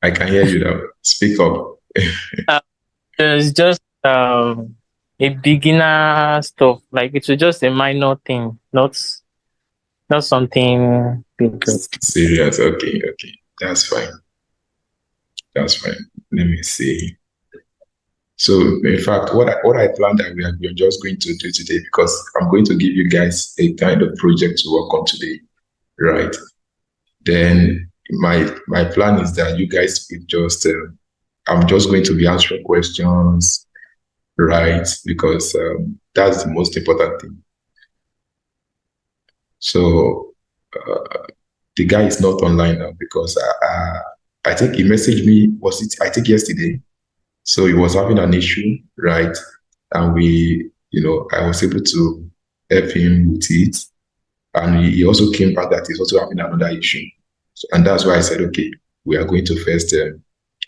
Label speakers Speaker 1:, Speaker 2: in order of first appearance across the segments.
Speaker 1: I can hear you now. Speak up.
Speaker 2: Uh, it's just a beginner stuff. Like it's just a minor thing, not something big.
Speaker 1: Serious. Okay, okay. That's fine. That's fine. Let me see. So, in fact, what I planned that we are just going to do today, because I'm going to give you guys a kind of project to work on today, right? Then my plan is that you guys will just I'm just going to be answering questions, right? Because that's the most important thing. So the guy is not online now because I think he messaged me. Was it? I think yesterday. So he was having an issue, right? And I was able to help him with it. And he also came back that he's also having another issue. And that's why I said, okay, we are going to first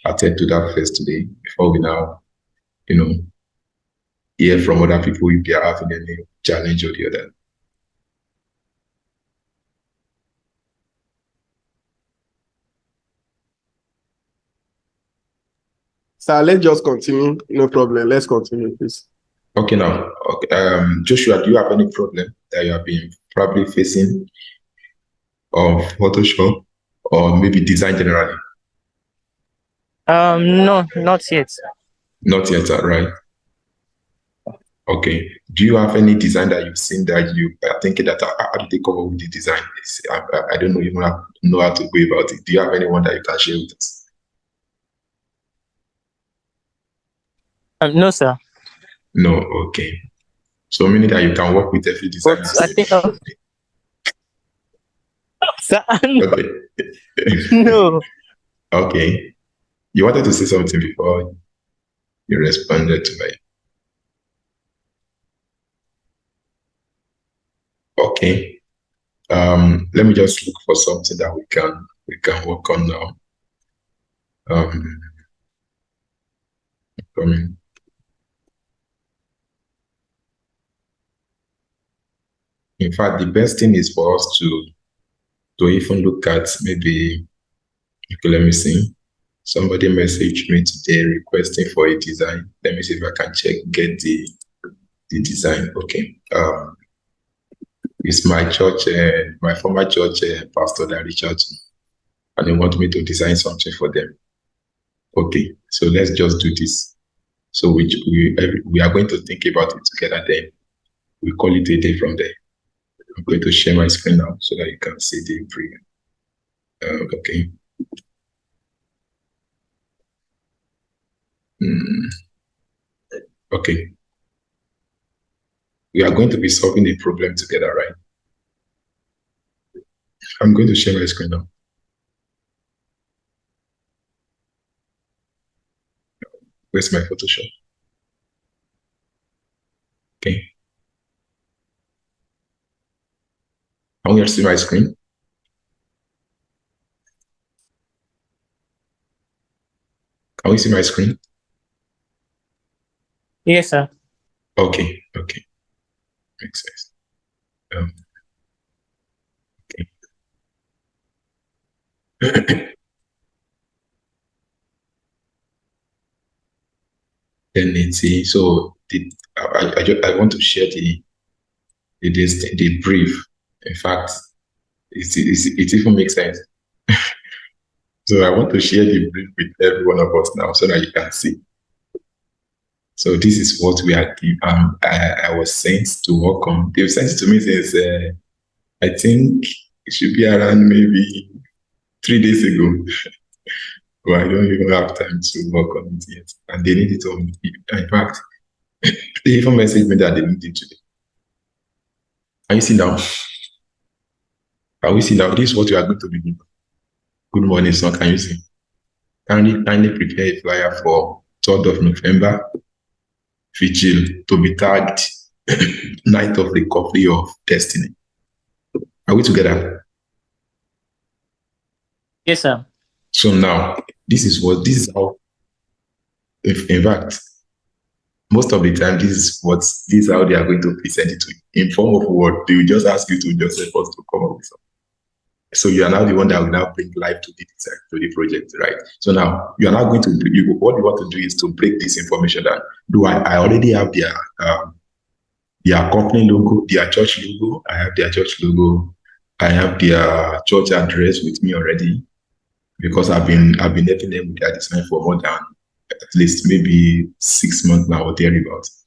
Speaker 1: attend to that first today before we now, you know, hear from other people if they are having any challenge or the other.
Speaker 3: Sir, let's just continue. No problem. Let's continue, please.
Speaker 1: Okay, now, okay, Joshua, do you have any problem that you have been probably facing of Photoshop or maybe design generally?
Speaker 2: No, not yet.
Speaker 1: Not yet, right? Okay. Do you have any design that you've seen that you are thinking that how do they come up with the design? I don't know even know how to go about it. Do you have anyone that you can share with us?
Speaker 2: No, sir.
Speaker 1: No. Okay. So meaning that you can work with every
Speaker 2: But
Speaker 1: designer.
Speaker 2: I think, sir,
Speaker 1: Okay.
Speaker 2: no.
Speaker 1: Okay. You wanted to say something before you responded to my. Okay. Let me just look for something that we can work on now. Coming. In fact, the best thing is for us to even look at maybe. Okay, let me see. Somebody messaged me today requesting for a design. Let me see if I can get the design. Okay. It's my church, my former church pastor that reached out to me, and they want me to design something for them. Okay, so let's just do this. So we are going to think about it together. Then we call it a day from there. I'm going to share my screen now so that you can see the preview. Okay. Okay. We are going to be solving a problem together, right? I'm going to share my screen now. Where's my Photoshop? Okay. Can you see my screen? Can we see my screen?
Speaker 2: Yes, sir.
Speaker 1: Okay. Okay. Makes sense. Okay. Then let's see. So I want to share the brief. In fact, it even makes sense. So I want to share the brief with every one of us now so that you can see. So this is what we are. I was sent to work on. They've sent it to me since I think it should be around maybe 3 days ago. But I don't even have time to work on it yet. And they need it on. In fact, they even messaged me that they need it today. Can you see now? Can we see now? This is what we are going to be doing. Good morning, son. Can you see? Kindly prepare a flyer for 3rd of November, vigil to be tagged Night of the Coffee of Destiny. Are we together?
Speaker 2: Yes, sir.
Speaker 1: So now, this is how, in fact, most of the time, this is how they are going to present it to you. In form of what? They will just ask you to just help us to come up with something. So you are now the one that will now bring life to the design, to the project, right? So now you are now going to, what you want to do is to break this information down. I already have their company logo, their church logo. I have their church logo. I have their church address with me already because I've been helping them with their design for more than at least maybe 6 months now or thereabouts.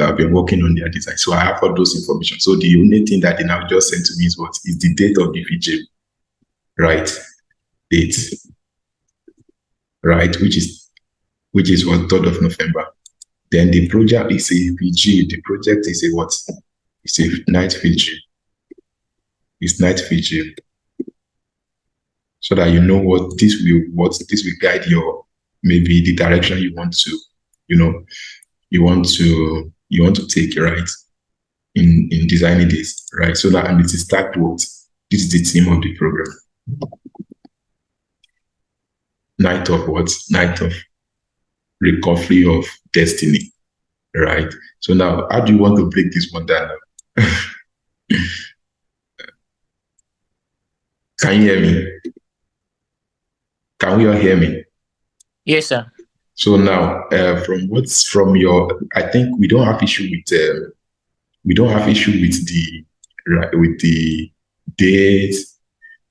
Speaker 1: I've been working on their design. So I have all those information. So the only thing that they now just sent to me is what is the date of the VJ, right? Date, right? Which is what 3rd of November. Then the project is a VG. The project is a what? It's a night VG. It's night VG. So that you know what this will guide your, maybe the direction you want to, you want to take, right? In designing this, right? So that, and it is start what? This is the theme of the program. Night of what? Night of recovery of destiny, right? So now, how do you want to break this one down? Can you hear me? Can we all hear me?
Speaker 2: Yes, sir.
Speaker 1: So now, from your, I think we don't have issue with the date.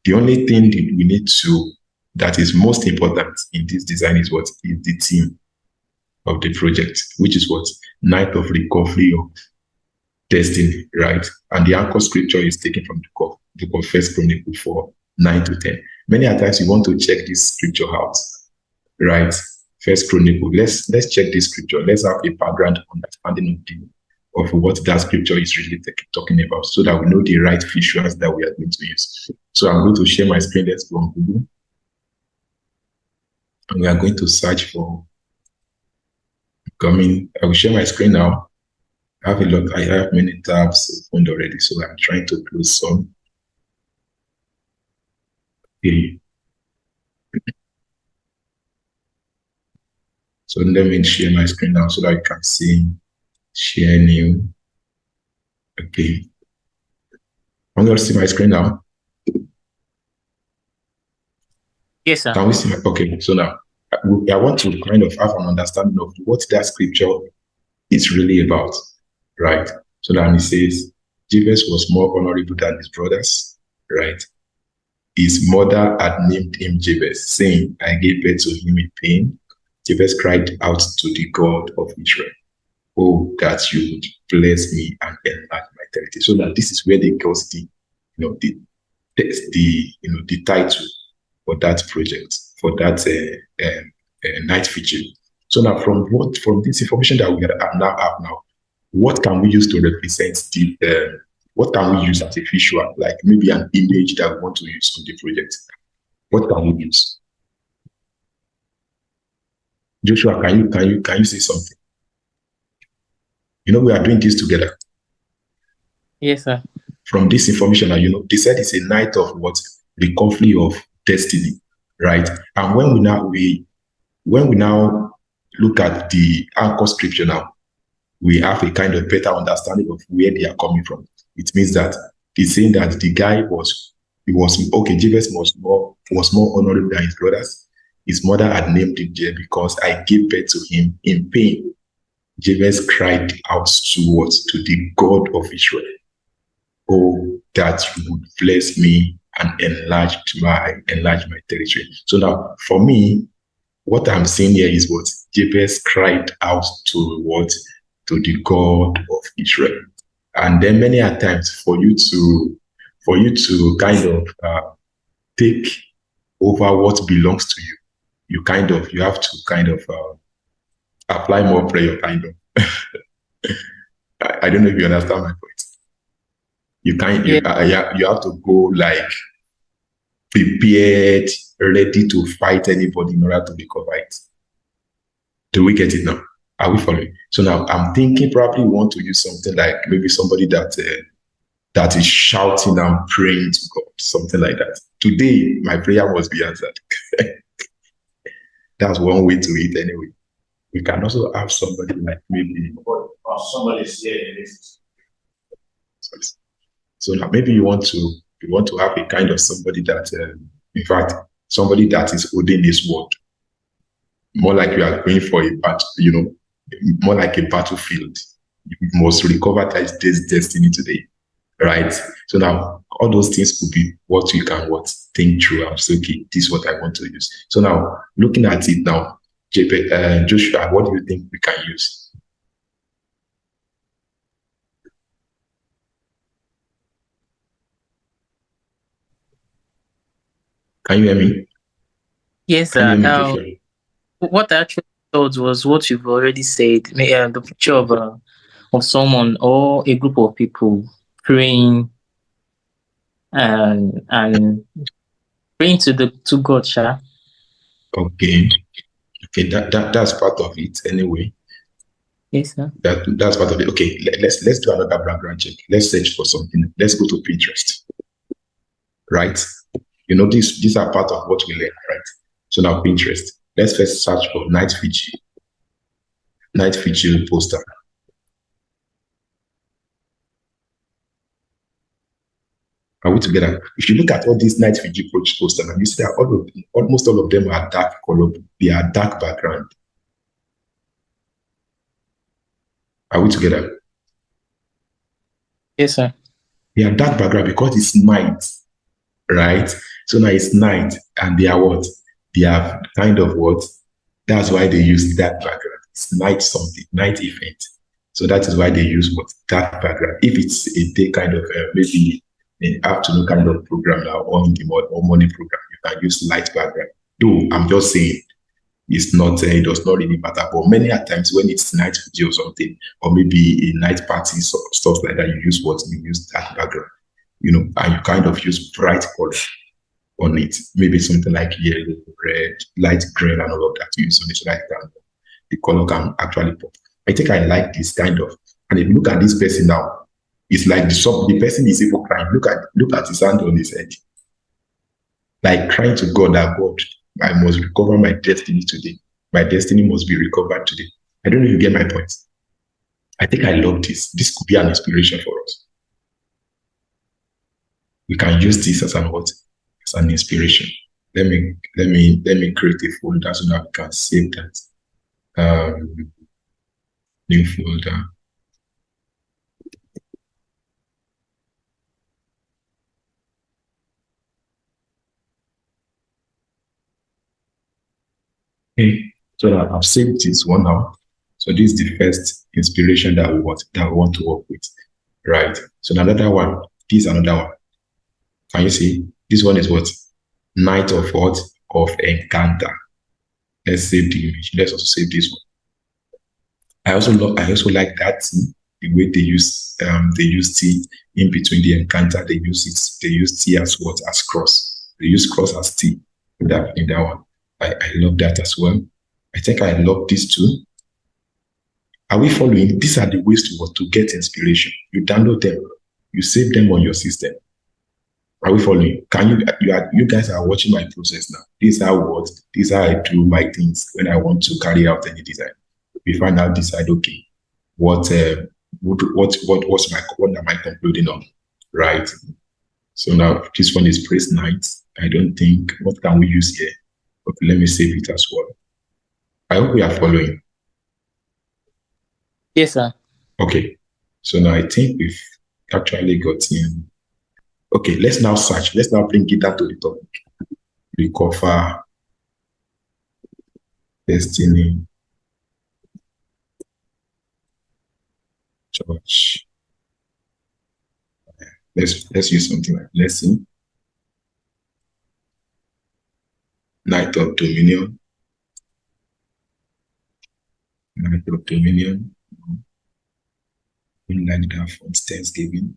Speaker 1: The only thing that we need to, that is most important in this design is what is the theme of the project, which is what? Night of recovery of destiny, right? And the anchor scripture is taken from the book of First Chronicle 4:9-10. Many a times you want to check this scripture out, right? First Chronicle. Let's check this scripture. Let's have a background understanding of what that scripture is really talking about, so that we know the right visuals that we are going to use. So I'm going to share my screen. Let's go on Google. And we are going to search for I will share my screen now. I have many tabs opened already, so I'm trying to close some. Okay. So let me share my screen now so that you can see. Share new. Okay. I'm going to see my screen now.
Speaker 2: Yes, sir.
Speaker 1: Can we see my? Okay. So now I want to kind of have an understanding of what that scripture is really about, right? So then it says, Jabez was more honorable than his brothers, right? His mother had named him Jabez, saying, I gave birth to him in pain. Jabez cried out to the God of Israel, oh, that you would bless me and enlarge my territory. So that this is where they got the title for that project, for that night vigil. So now, from this information that we have now, what can we use to represent what can we use as a visual, like maybe an image that we want to use on the project? What can we use? Joshua, can you say something? We are doing this together.
Speaker 2: Yes, sir.
Speaker 1: From this information, they said it's a night of what? Recovery of destiny, right? And when we now look at the anchor scripture now, we have a kind of better understanding of where they are coming from. It means that it's saying that the guy Jabez was more honorable than his brothers. His mother had named him Jabez because I gave birth to him in pain. Jabez cried out to the God of Israel, oh, that you would bless me and enlarge my territory. So now, for me, what I'm seeing here is what Jabez cried out to the God of Israel. And then many a times for you to kind of take over what belongs to you, you have to kind of apply more prayer, kind of. I don't know if you understand my point. You have to go like prepared, ready to fight anybody in order to recover it. Do we get it now? Are we following? So now I'm thinking probably we want to use something like maybe somebody that is shouting and praying to God, something like that. Today, my prayer must be answered. That's one way to it anyway. We can also have somebody like maybe somebody's here. So now maybe you want to We want to have a kind of somebody that, in fact, somebody that is holding his word, more like you are going for a battle, more like a battlefield. You must recover this destiny today, right? So now all those things could be what you can think through and say, okay, this is what I want to use. So now looking at it now, Joshua, what do you think we can use? Can you hear me?
Speaker 2: Yes,
Speaker 1: Can you
Speaker 2: sir.
Speaker 1: hear me, Joshua?
Speaker 2: What I actually thought was what you've already said. The picture of someone or a group of people praying and praying to God, Sha.
Speaker 1: Okay. Okay, that's part of it anyway.
Speaker 2: Yes, sir.
Speaker 1: That's part of it. Okay, let's do another background check. Let's search for something. Let's go to Pinterest. Right? These are part of what we learn, right? So now Pinterest. Let's first search for night vigil poster. Are we together? If you look at all these night vigil posters, you see that almost all of them are dark color. They are dark background. Are we together?
Speaker 2: Yes, sir.
Speaker 1: They are dark background because it's night, right? So now it's night, and they are what? They are kind of what? That's why they use dark background. It's night something, night event. So that is why they use what? Dark background. If it's a day kind of maybe an afternoon kind of program or in the morning program, you can use light background. Though I'm just saying it's not, it does not really matter. But many a times when it's night video or something, or maybe a night party, stuff like that, you use what? You use dark background, and you kind of use bright color on it. Maybe something like yellow, red, light green, and all of that to use on it so that the color can actually pop. I think I like this kind of. And if you look at this person now, it's like the person is even crying. Look at his hand on his head, like crying to God that God, I must recover my destiny today. My destiny must be recovered today. I don't know if you get my point. I think I love this. This could be an inspiration for us. We can use this as an inspiration. Let me create a folder so that we can save that. New folder. Okay, so now I've saved this one now. So this is the first inspiration that we want to work with, right? So another one. This is another one. Can you see? This one is what? Night of what? Of encounter. Let's save the image. Let's also save this one. I also like that T, the way they use T in between the encounter. They use T as what? As cross. They use cross as T in that one. I love that as well. I think I love these two. Are we following? These are the ways to get inspiration. You download them, you save them on your system. Are we following? You guys are watching my process now. These are I do my things when I want to carry out any design. We finally decide, okay, what am I concluding on, right? So now this one is praise night. I don't think, what can we use here? Okay, let me save it as well. I hope we are following.
Speaker 2: Yes, sir.
Speaker 1: Okay, so now I think we've actually got in. Okay, let's now search. Let's now bring it down to the topic. Recover destiny. Church. Let's use something like blessing. Night of dominion. Night of dominion. We like that for Thanksgiving.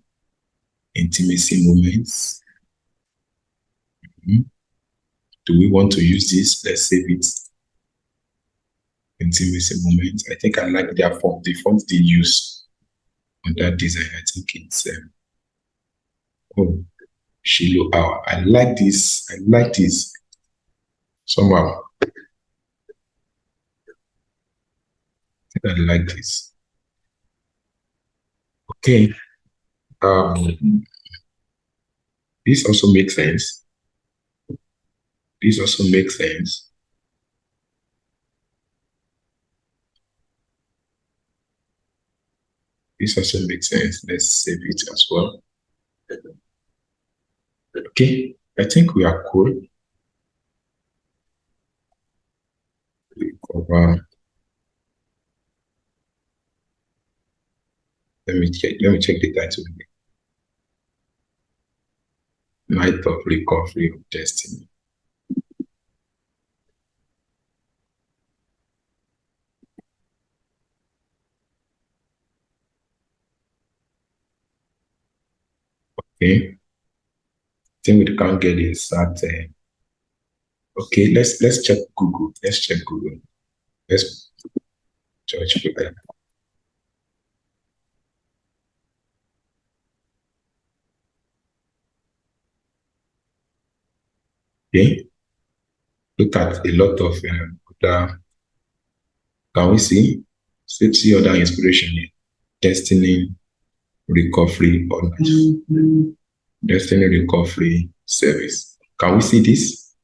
Speaker 1: Intimacy moments. Do we want to use this? Let's save it. Intimacy moments. I think I like their font. The font they use on that design. I think it's Shiloh Hour. I like this. Somehow. I like this. Okay. This also makes sense. This also makes sense. This also makes sense. Let's save it as well. Okay, I think we are cool. We cover. Let me check. Let me check the title again. Night of Recovery of Destiny. Okay, I think we can't get it. Start. Okay, let's check Google. Let's check Google. Let's search for that. Okay, look at a lot of other. Can we see other inspiration here? Destiny recovery or destiny recovery service. Can we see this?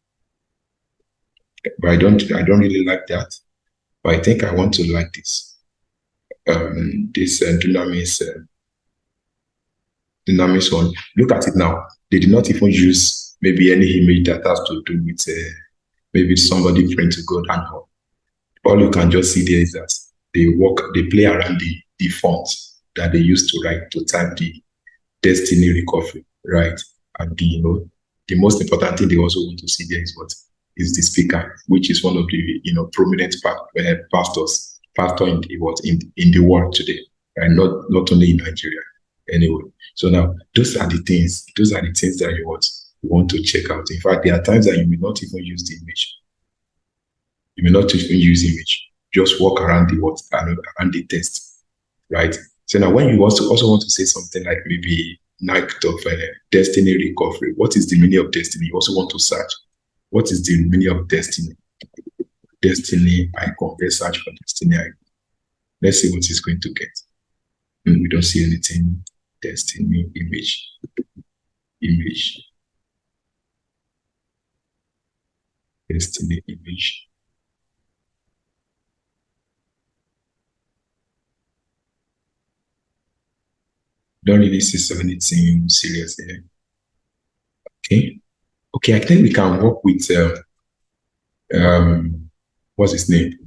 Speaker 1: But I don't really like that. But I think I want to like this. This dynamis one. Look at it now. They did not even use maybe any image that has to do with maybe somebody praying to God and all you can just see there is that they play around the font that they used to write to type the destiny recovery, right? And the most important thing they also want to see there is what is the speaker, which is one of the prominent pastor in the world today, right? Not only in Nigeria, anyway. So now those are the things that you want to check out. In fact, there are times that you may not even use the image. You may not even use image. Just walk around around the text, right? So now, when you also want to say something like maybe night of destiny recovery, what is the meaning of destiny? You also want to search. What is the meaning of destiny? Destiny icon. Let's search for destiny icon. Let's see what it's going to get. We don't see anything. Destiny image. Image. Destiny image. Don't really see anything serious there. Okay. Okay, I think we can work with what's his name?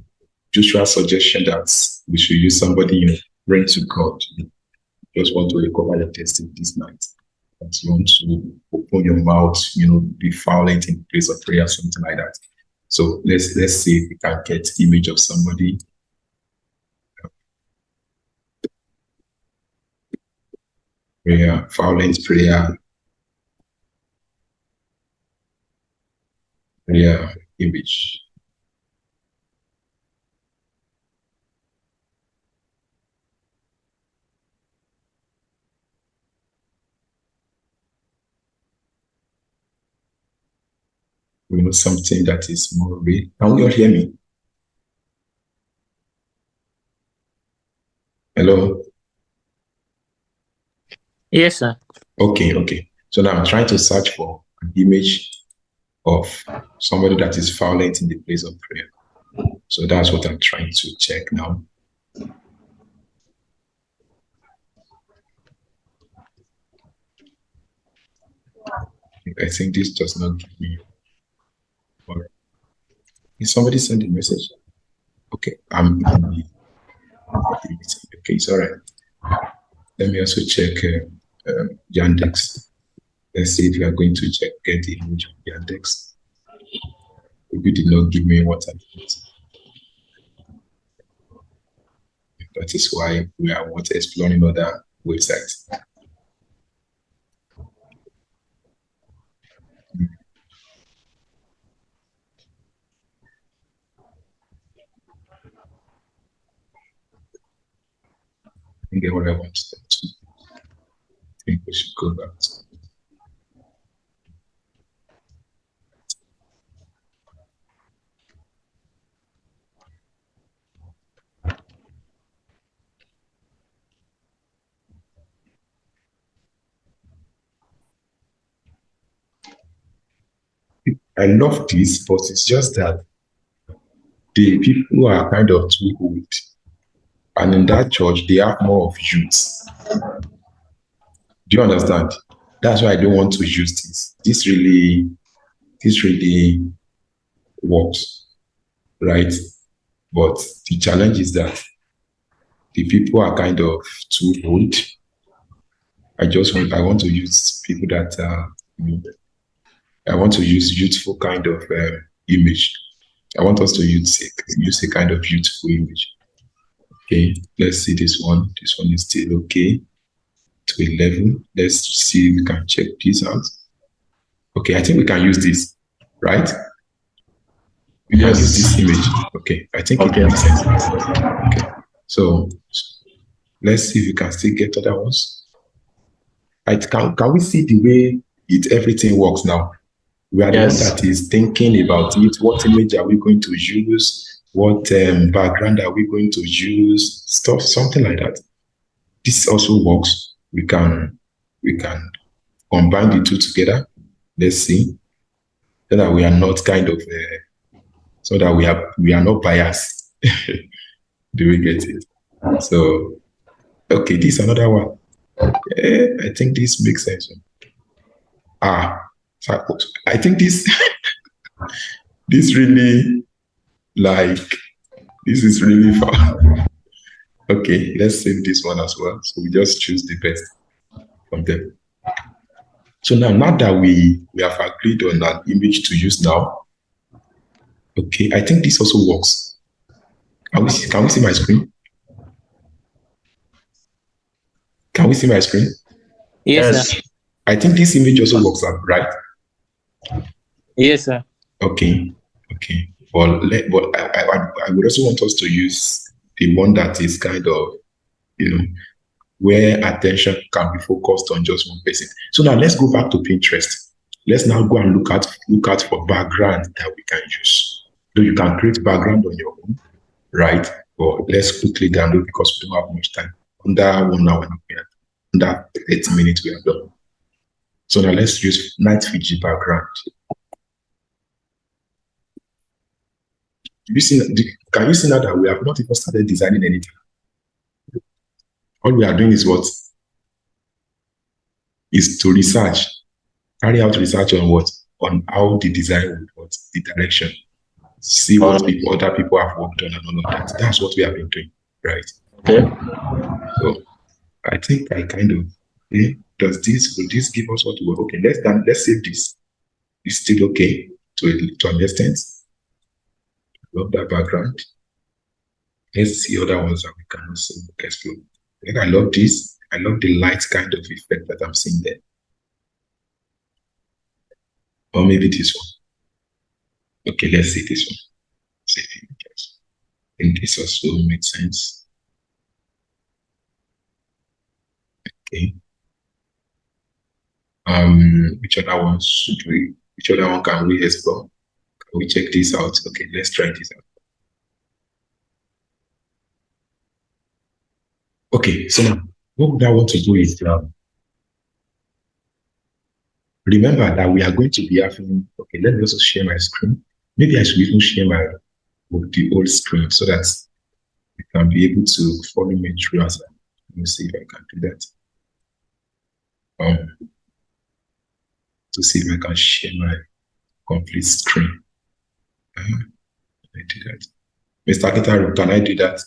Speaker 1: Joshua's suggestion that we should use somebody, praying to God. Just want to recover your testing this night. That you want to open your mouth, be violent in the place of prayer, something like that. So let's see if we can get image of somebody. Prayer, violent prayer image. Something that is more real. Can you all hear me? Hello?
Speaker 2: Yes, sir.
Speaker 1: Okay. So now I'm trying to search for an image of somebody that is violent in the place of prayer. So that's what I'm trying to check now. I think this does not give me. Is somebody send a message? Okay, I'm in the meeting. Okay, it's all right. Let me also check Yandex. Let's see if you are going to get the image of Yandex. If you did not give me what I need. That is why we are exploring other websites. I get what I want to do. I think we should go back to I love this, but it's just that the people are kind of too old. And in that church, they have more of youths. Do you understand? That's why I don't want to use this. This really works, right? But the challenge is that the people are kind of too old. I want to use people that I want to use youthful kind of image. I want us to use a kind of youthful image. Okay, let's see this one. This one is still okay to 11. Let's see if we can check this out. Okay, I think we can use this, right? We can use this image. Okay, I think it makes sense. Okay, so let's see if we can still get other ones. Can we see the way everything works now? We are the one that is thinking about it. What image are we going to use? What background are we going to use? Something like that. This also works. We can combine the two together. Let's see, so that we are not kind of so that we are not biased. Do we get it? So okay, this is another one. I think this makes sense. I think this this really this is really fun. Okay, let's save this one as well. So we just choose the best from them. So now that we have agreed on an image to use now, okay, I think this also works. Can we see my screen? Can we see my screen?
Speaker 2: Yes, sir.
Speaker 1: I think this image also works out, right?
Speaker 2: Yes, sir.
Speaker 1: Okay. Well, I would also want us to use the one that is kind of, where attention can be focused on just one person. So now let's go back to Pinterest. Let's now go and look out for background that we can use. So you can create background on your own, right? But let's quickly download because we don't have much time. Under 1 hour, under 30 minutes, we are done. So now let's use Night Fiji background. Can you see now that we have not even started designing anything? All we are doing is what? Is to carry out research on what? On how the design would work, the direction. See what other people have worked on and all of that. That's what we have been doing, right?
Speaker 4: Okay.
Speaker 1: So I think I kind of, will this give us what we want? Okay, let's save this. It's still okay to understand. Love that background. Let's see other ones that we can also explore. I love this. I love the light kind of effect that I'm seeing there. Or maybe this one. Okay, let's see this one. Save images. I think this also makes sense. Okay. Which other one can we explore? Can we check this out? Okay, let's try this out. Okay, so now what would I want to do is remember that we are going to be having, okay, let me also share my screen. Maybe I should even share the old screen so that you can be able to follow me through as let me see if I can do that. To see if I can share my complete screen. I do that. Mr. Gitaru, can I do that?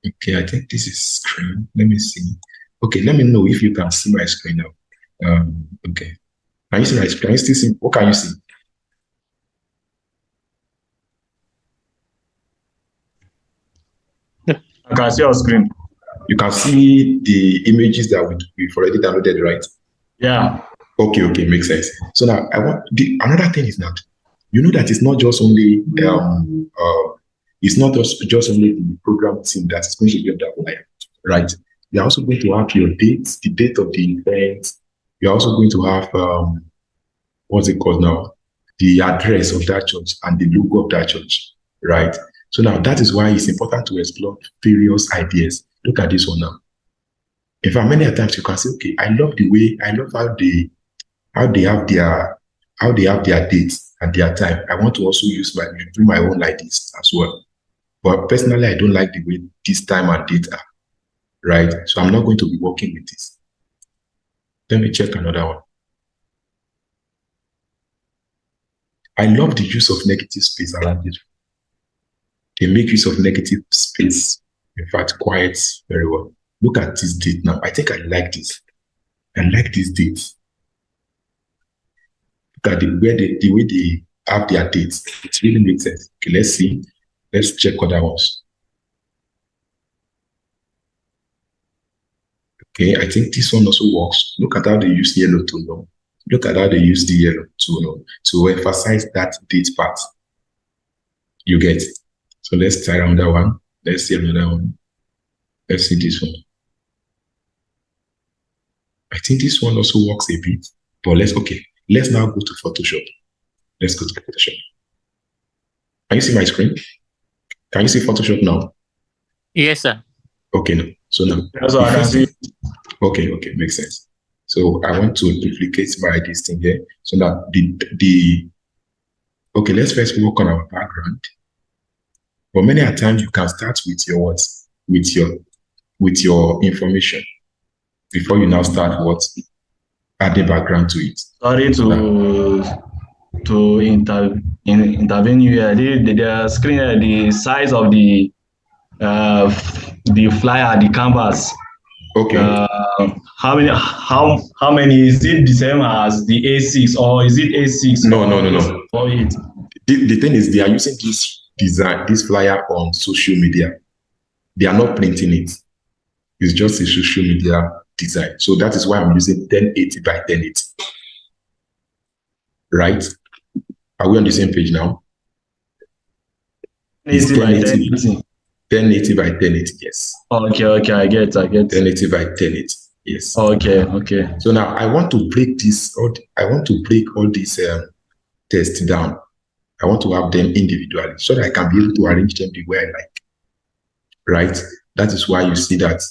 Speaker 1: Okay, I think this is screen. Let me see. Okay, let me know if you can see my screen now. Okay. Can you see my screen? Can you still see? What can you see?
Speaker 4: I can see your screen.
Speaker 1: You can see the images that we've already downloaded, right?
Speaker 4: Yeah.
Speaker 1: Okay, makes sense. So now another thing is that you know that it's not just only it's not just only the program team that is going to be on that flyer, right? You're also going to have your dates, the date of the event. You're also going to have what's it called now? The address of that church and the logo of that church, right? So now that is why it's important to explore various ideas. Look at this one now. In fact, many a times you can say, okay, I love how they have their dates and their time. I want to also do my own like this as well. But personally, I don't like the way this time and date are, right? So I'm not going to be working with this. Let me check another one. I love the use of negative space around this. They make use of negative space. In fact, quiet very well. Look at this date now. I think I like this. I like this date. Look at the way they have their dates. It really makes sense. Okay, let's see. Let's check other ones. Okay, I think this one also works. Look at how they use yellow tone. Look at how they use the yellow to emphasize that date part. You get it. So let's try another one. Let's see another one. Let's see this one. I think this one also works a bit, but let's now go to Photoshop. Let's go to Photoshop. Can you see my screen? Can you see Photoshop now?
Speaker 2: Yes, sir.
Speaker 1: Okay, no. So now.
Speaker 4: That's what I can see.
Speaker 1: Okay, makes sense. So I want to duplicate this thing here. So now okay, let's first work on our background. But many a times you can start with your what? With your information before you now start adding background to it.
Speaker 4: Sorry to intervene here. The screen, the size of the flyer, the canvas.
Speaker 1: Okay.
Speaker 4: How many is it the same as the A6 or is it A6?
Speaker 1: No.
Speaker 4: For it.
Speaker 1: The thing is, they are using this flyer on social media. They are not printing it. It's just a social media design. So that is why I'm using 1080 by 1080. Right? Are we on the same page now? It's 1080 by 1080, yes.
Speaker 4: Okay, I get.
Speaker 1: 1080 by 1080, yes.
Speaker 4: Okay.
Speaker 1: So now I want to break all these tests down. I want to have them individually so that I can be able to arrange them the way I like. Right? That is why you see that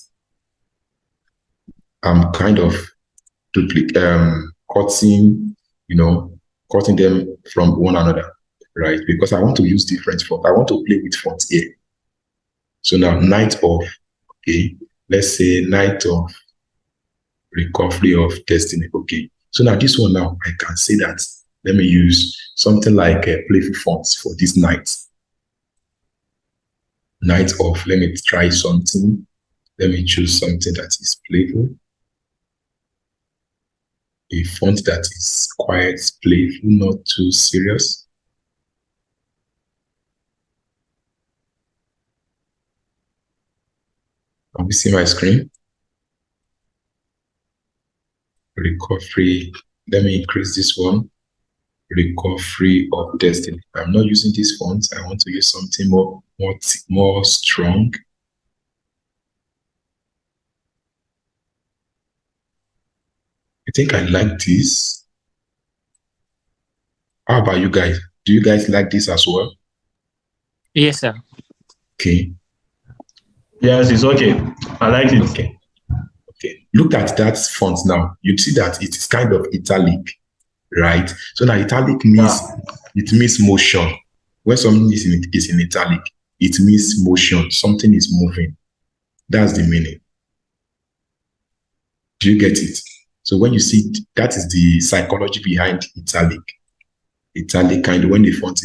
Speaker 1: I'm kind of cutting them from one another, right? Because I want to use different fonts. I want to play with fonts here. So now, Night of, okay, let's say Night of Recovery of Destiny, okay. So now this one now, I can say that, let me use something like playful fonts for this night. Night of, let me try something. Let me choose something that is playful. A font that is quite playful, not too serious. Can we see my screen? Recovery. Let me increase this one. Recovery of Destiny. I'm not using this font. I want to use something more strong. I think I like this. How about you guys? Do you guys like this as well?
Speaker 2: Yes, sir.
Speaker 1: Okay.
Speaker 4: Yes, it's okay. I like it.
Speaker 1: Okay. Look at that font now. You see that it is kind of italic, right? So now italic means it means motion. When something is in italic, it means motion. Something is moving. That's the meaning. Do you get it? So when you see, that is the psychology behind italic. Italic kind, when the font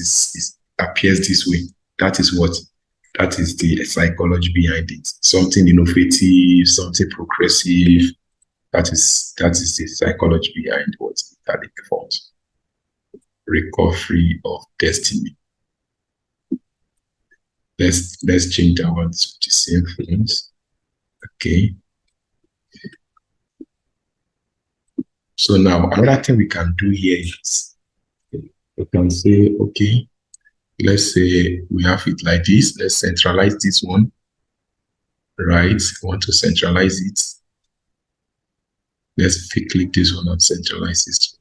Speaker 1: appears this way, that is the psychology behind it. Something innovative, something progressive. That is the psychology behind what italic font. Recovery of Destiny. Let's change that one to the same things. Okay. So now another thing we can do here is we can say, okay, let's say we have it like this. Let's centralize this one, right? I want to centralize it. Let's click this one and centralize it.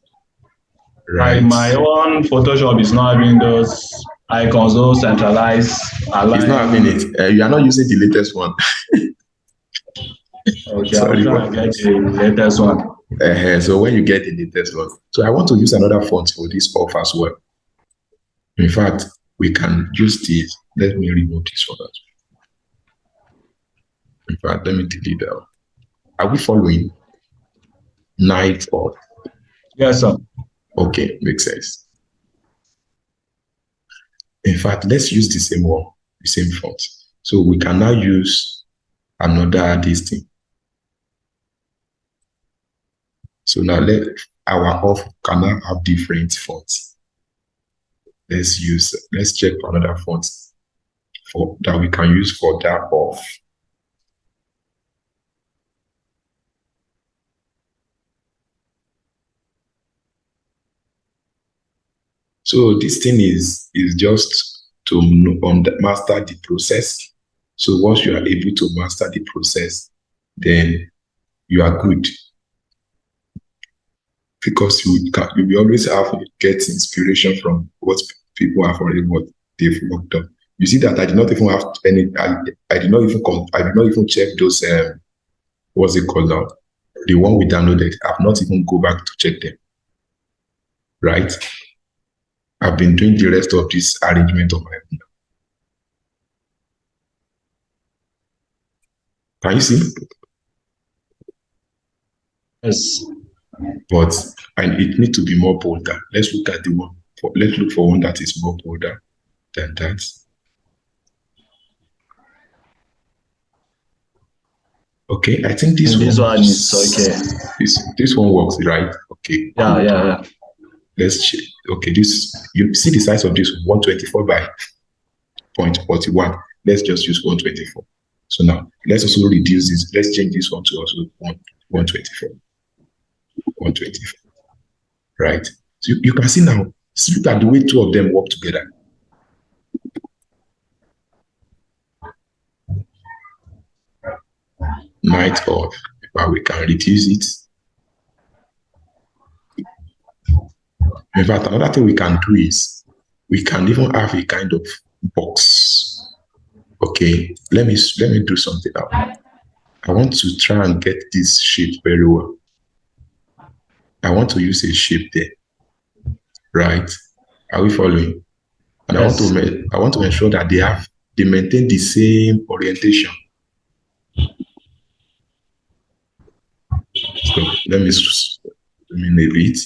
Speaker 1: Right.
Speaker 4: My own Photoshop is not having those icons, those centralized.
Speaker 1: It's not having it. You are not using the latest one.
Speaker 4: Okay, I'll
Speaker 1: Sorry,
Speaker 4: try and get the latest one.
Speaker 1: So when you get the latest one, so I want to use another font for this off as well. In fact, we can use this. Let me remove this one. In fact, let me delete that. Are we following? Night off.
Speaker 4: Yes, sir.
Speaker 1: Okay, makes sense. In fact, let's use the same one, the same font. So we can now use another this thing. So now our off can now have different fonts. Let's check for another font that we can use for that off. So this thing is just to master the process. So once you are able to master the process, then you are good. Because you will always get inspiration from what people have already what they've worked on. You see that I did not even have any. I did not even check those. What's it called now? The one we downloaded. I've not even go back to check them. Right. I've been doing the rest of this arrangement of my own. Can you see?
Speaker 4: Yes.
Speaker 1: But it needs to be more bolder. Let's look at the one. Let's look for one that is more bolder than that. Okay, I think this
Speaker 4: one is okay.
Speaker 1: This one works, right? Okay.
Speaker 4: Yeah.
Speaker 1: Let's check. Okay, you see the size of this 124 by 0.41. Let's just use 124. So now let's also reduce this. Let's change this one to also 124. 124. Right. So you can see now, look at the way two of them work together. Night off, but we can reduce it. In fact, another thing we can do is we can even have a kind of box. Okay, let me do something now. I want to try and get this shape very well. I want to use a shape there, right? Are we following? And yes. I want to ensure that they maintain the same orientation. So let me zoom in a bit.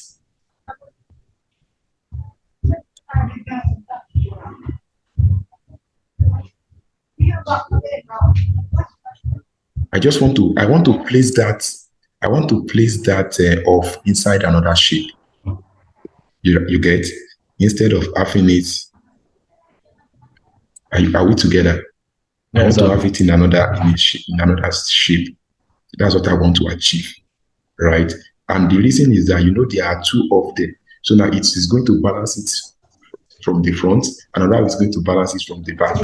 Speaker 1: I want to place that off inside another shape. You get, instead of having it. Are we together? Yes, I want to have it in another shape. That's what I want to achieve, right? And the reason is that there are two of them. So now it is going to balance it from the front, and another is going to balance it from the back.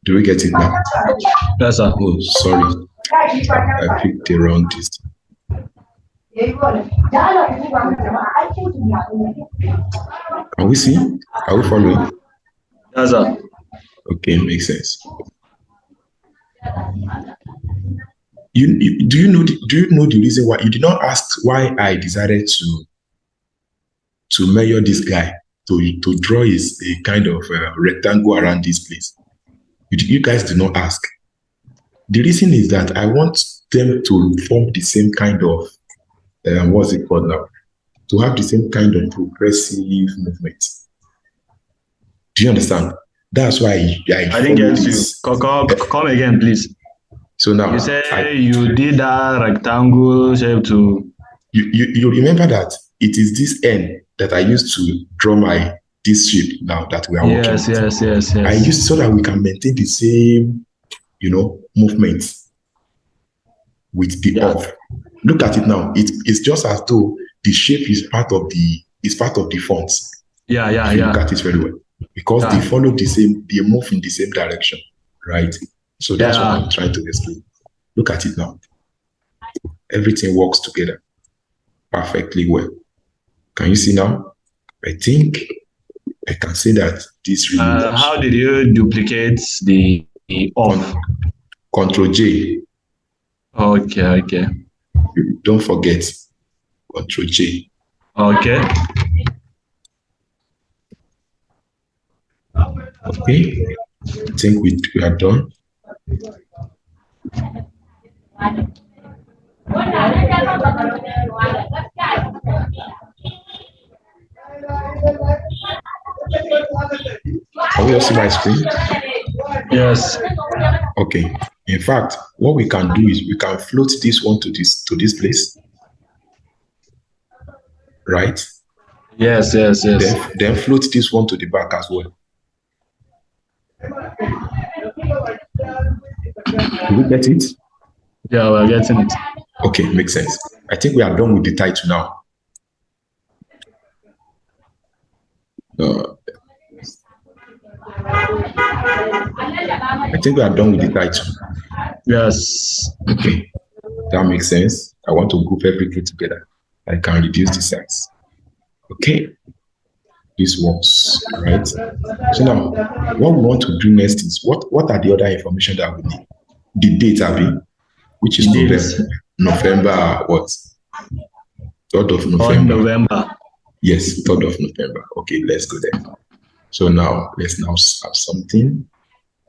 Speaker 1: Do we get it now?
Speaker 4: Yes, sir.
Speaker 1: Oh, sorry. I picked the wrong distance. Can we see? Are we following?
Speaker 4: Yes, sir.
Speaker 1: Okay, makes sense. Do you know the reason why you did not ask why I decided to measure this guy to draw a kind of rectangle around this place? You guys did not ask. The reason is that I want them to form the same kind of what's it called now? To have the same kind of progressive movement. Do you understand? That's why
Speaker 4: I didn't get you. Come again, please.
Speaker 1: So now
Speaker 4: you say you did that rectangle shape to.
Speaker 1: You remember that it is this end that I used to draw this shape now that we are working.
Speaker 4: Yes.
Speaker 1: I used so that we can maintain the same, movements with the off. Look at it now. It's just as though the shape is part of the fonts.
Speaker 4: Yeah.
Speaker 1: Look at it very well. Because they follow they move in the same direction, right? So that's what I'm trying to explain. Look at it now. Everything works together perfectly well. Can you see now? I think I can say that this really works.
Speaker 4: How did you duplicate the off?
Speaker 1: Control J.
Speaker 4: Okay, okay,
Speaker 1: Don't forget, Control J.
Speaker 4: okay.
Speaker 1: Okay, I think we are done. Can we all see my screen?
Speaker 4: Yes,
Speaker 1: Okay. In fact, what we can do is we can float this one to this place, right?
Speaker 4: yes, yes, yes.
Speaker 1: Then float this one to the back as well. Do we get it?
Speaker 4: Yeah, we're getting it.
Speaker 1: Okay, makes sense. I think we are done with the title now. I think we are done with the title.
Speaker 4: Yes.
Speaker 1: Okay, that makes sense. I want to group everything together. I can reduce the size. Okay, this works, right? So now, what we want to do next is what are the other information that we need? The date, Abby, which is
Speaker 4: The dates.
Speaker 1: November what? 3rd of
Speaker 4: On
Speaker 1: November.
Speaker 4: November.
Speaker 1: Yes, 3rd of November. Okay, let's go there. So now let's now have something.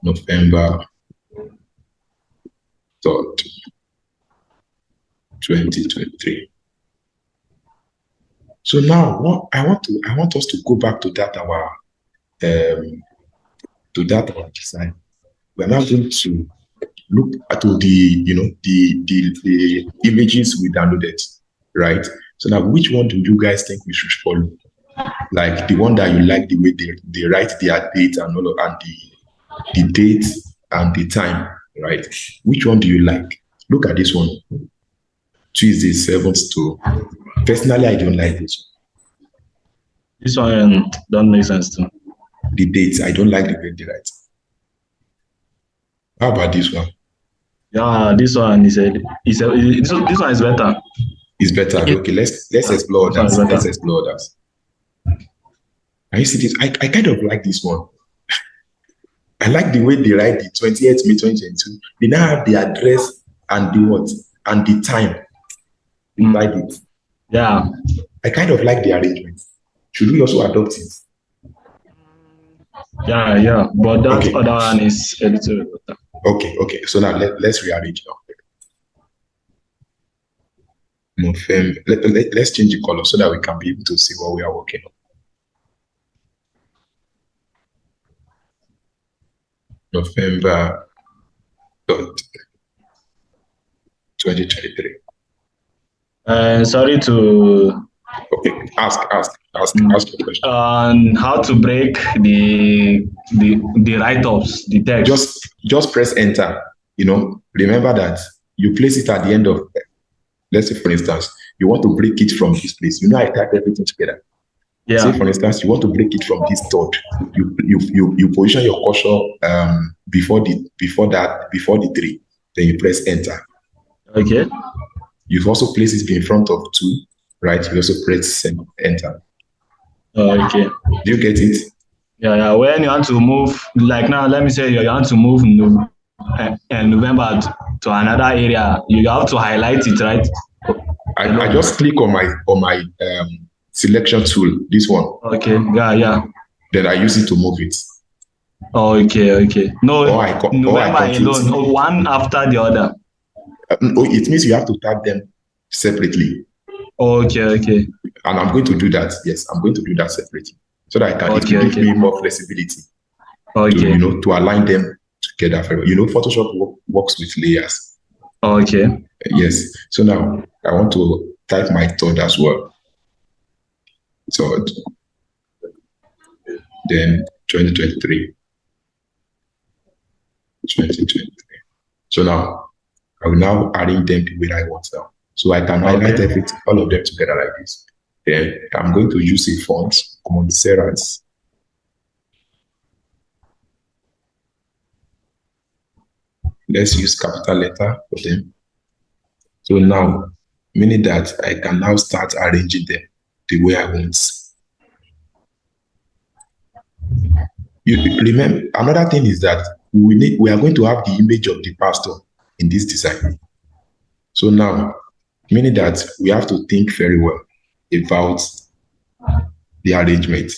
Speaker 1: November 3rd, 2023. So now what I want us to go back to that our design. We're now going to look at the images we downloaded, right? So now which one do you guys think we should follow? Like the one that you like, the way they write their date and all of, and the date and the time, right? Which one do you like? Look at this one. Tuesday 7th to. Personally, I don't like this one.
Speaker 4: This one don't make sense too.
Speaker 1: The dates, I don't like the way they write. How about this one?
Speaker 4: Yeah, this one is this one is better.
Speaker 1: It's better. Okay, let's explore
Speaker 4: This one is
Speaker 1: that.
Speaker 4: better.
Speaker 1: Let's explore that. Can you see this? I kind of like this one. I like the way they write the 28th May 2022. They now have the address and the what and the time beside it.
Speaker 4: Yeah.
Speaker 1: I kind of like the arrangement. Should we also adopt it?
Speaker 4: Yeah, yeah. But that
Speaker 1: Okay.
Speaker 4: other one is a little better.
Speaker 1: Okay. So now let's rearrange now. November. Let's change the color so that we can be able to see what we are working on. November 3rd, 2023.
Speaker 4: Sorry to
Speaker 1: Okay, ask your question.
Speaker 4: how to break the write-ups, the text.
Speaker 1: Just press enter. Remember that you place it at the end of. Let's say, for instance, you want to break it from this place. I type everything together.
Speaker 4: Yeah.
Speaker 1: Say, for instance, you want to break it from this third. You position your cursor before the 3. Then you press enter.
Speaker 4: Okay.
Speaker 1: You also place it in front of 2, right? You also press enter.
Speaker 4: Okay.
Speaker 1: Do you get it?
Speaker 4: Yeah. When you want to move, like now, let me say you want to move November to another area, you have to highlight it, right?
Speaker 1: I just click on my selection tool, this one.
Speaker 4: Okay. Yeah.
Speaker 1: Then I use it to move it.
Speaker 4: Okay. No, November alone, one after the other.
Speaker 1: It means you have to tag them separately.
Speaker 4: Okay.
Speaker 1: And I'm going to do that. Yes, I'm going to do that separately so that it will give me more flexibility.
Speaker 4: Okay.
Speaker 1: To align them together. Photoshop works with layers.
Speaker 4: Okay.
Speaker 1: Yes. So now I want to type my third as well. Third. Then 2023. So now I will now arrange them the way I want now. So I can highlight all of them together like this. Then I'm going to use a font, Common Serif. Let's use capital letter for them. So now, meaning that I can now start arranging them the way I want. You remember, another thing is that we are going to have the image of the pastor in this design. So now, meaning that we have to think very well about the arrangement.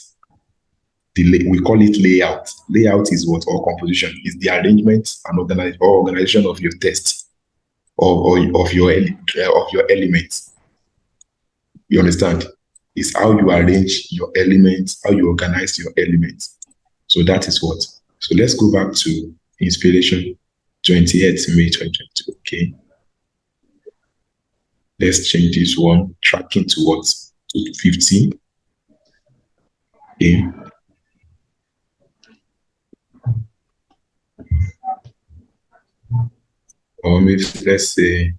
Speaker 1: We call it layout. Layout is what? Or composition is the arrangement and organization of your text or of your elements. You understand? It's how you arrange your elements, how you organize your elements. So that is what. So let's go back to inspiration 28th May 2022. Okay. Let's change this one, tracking to what? To 15. Okay. Or maybe let's say,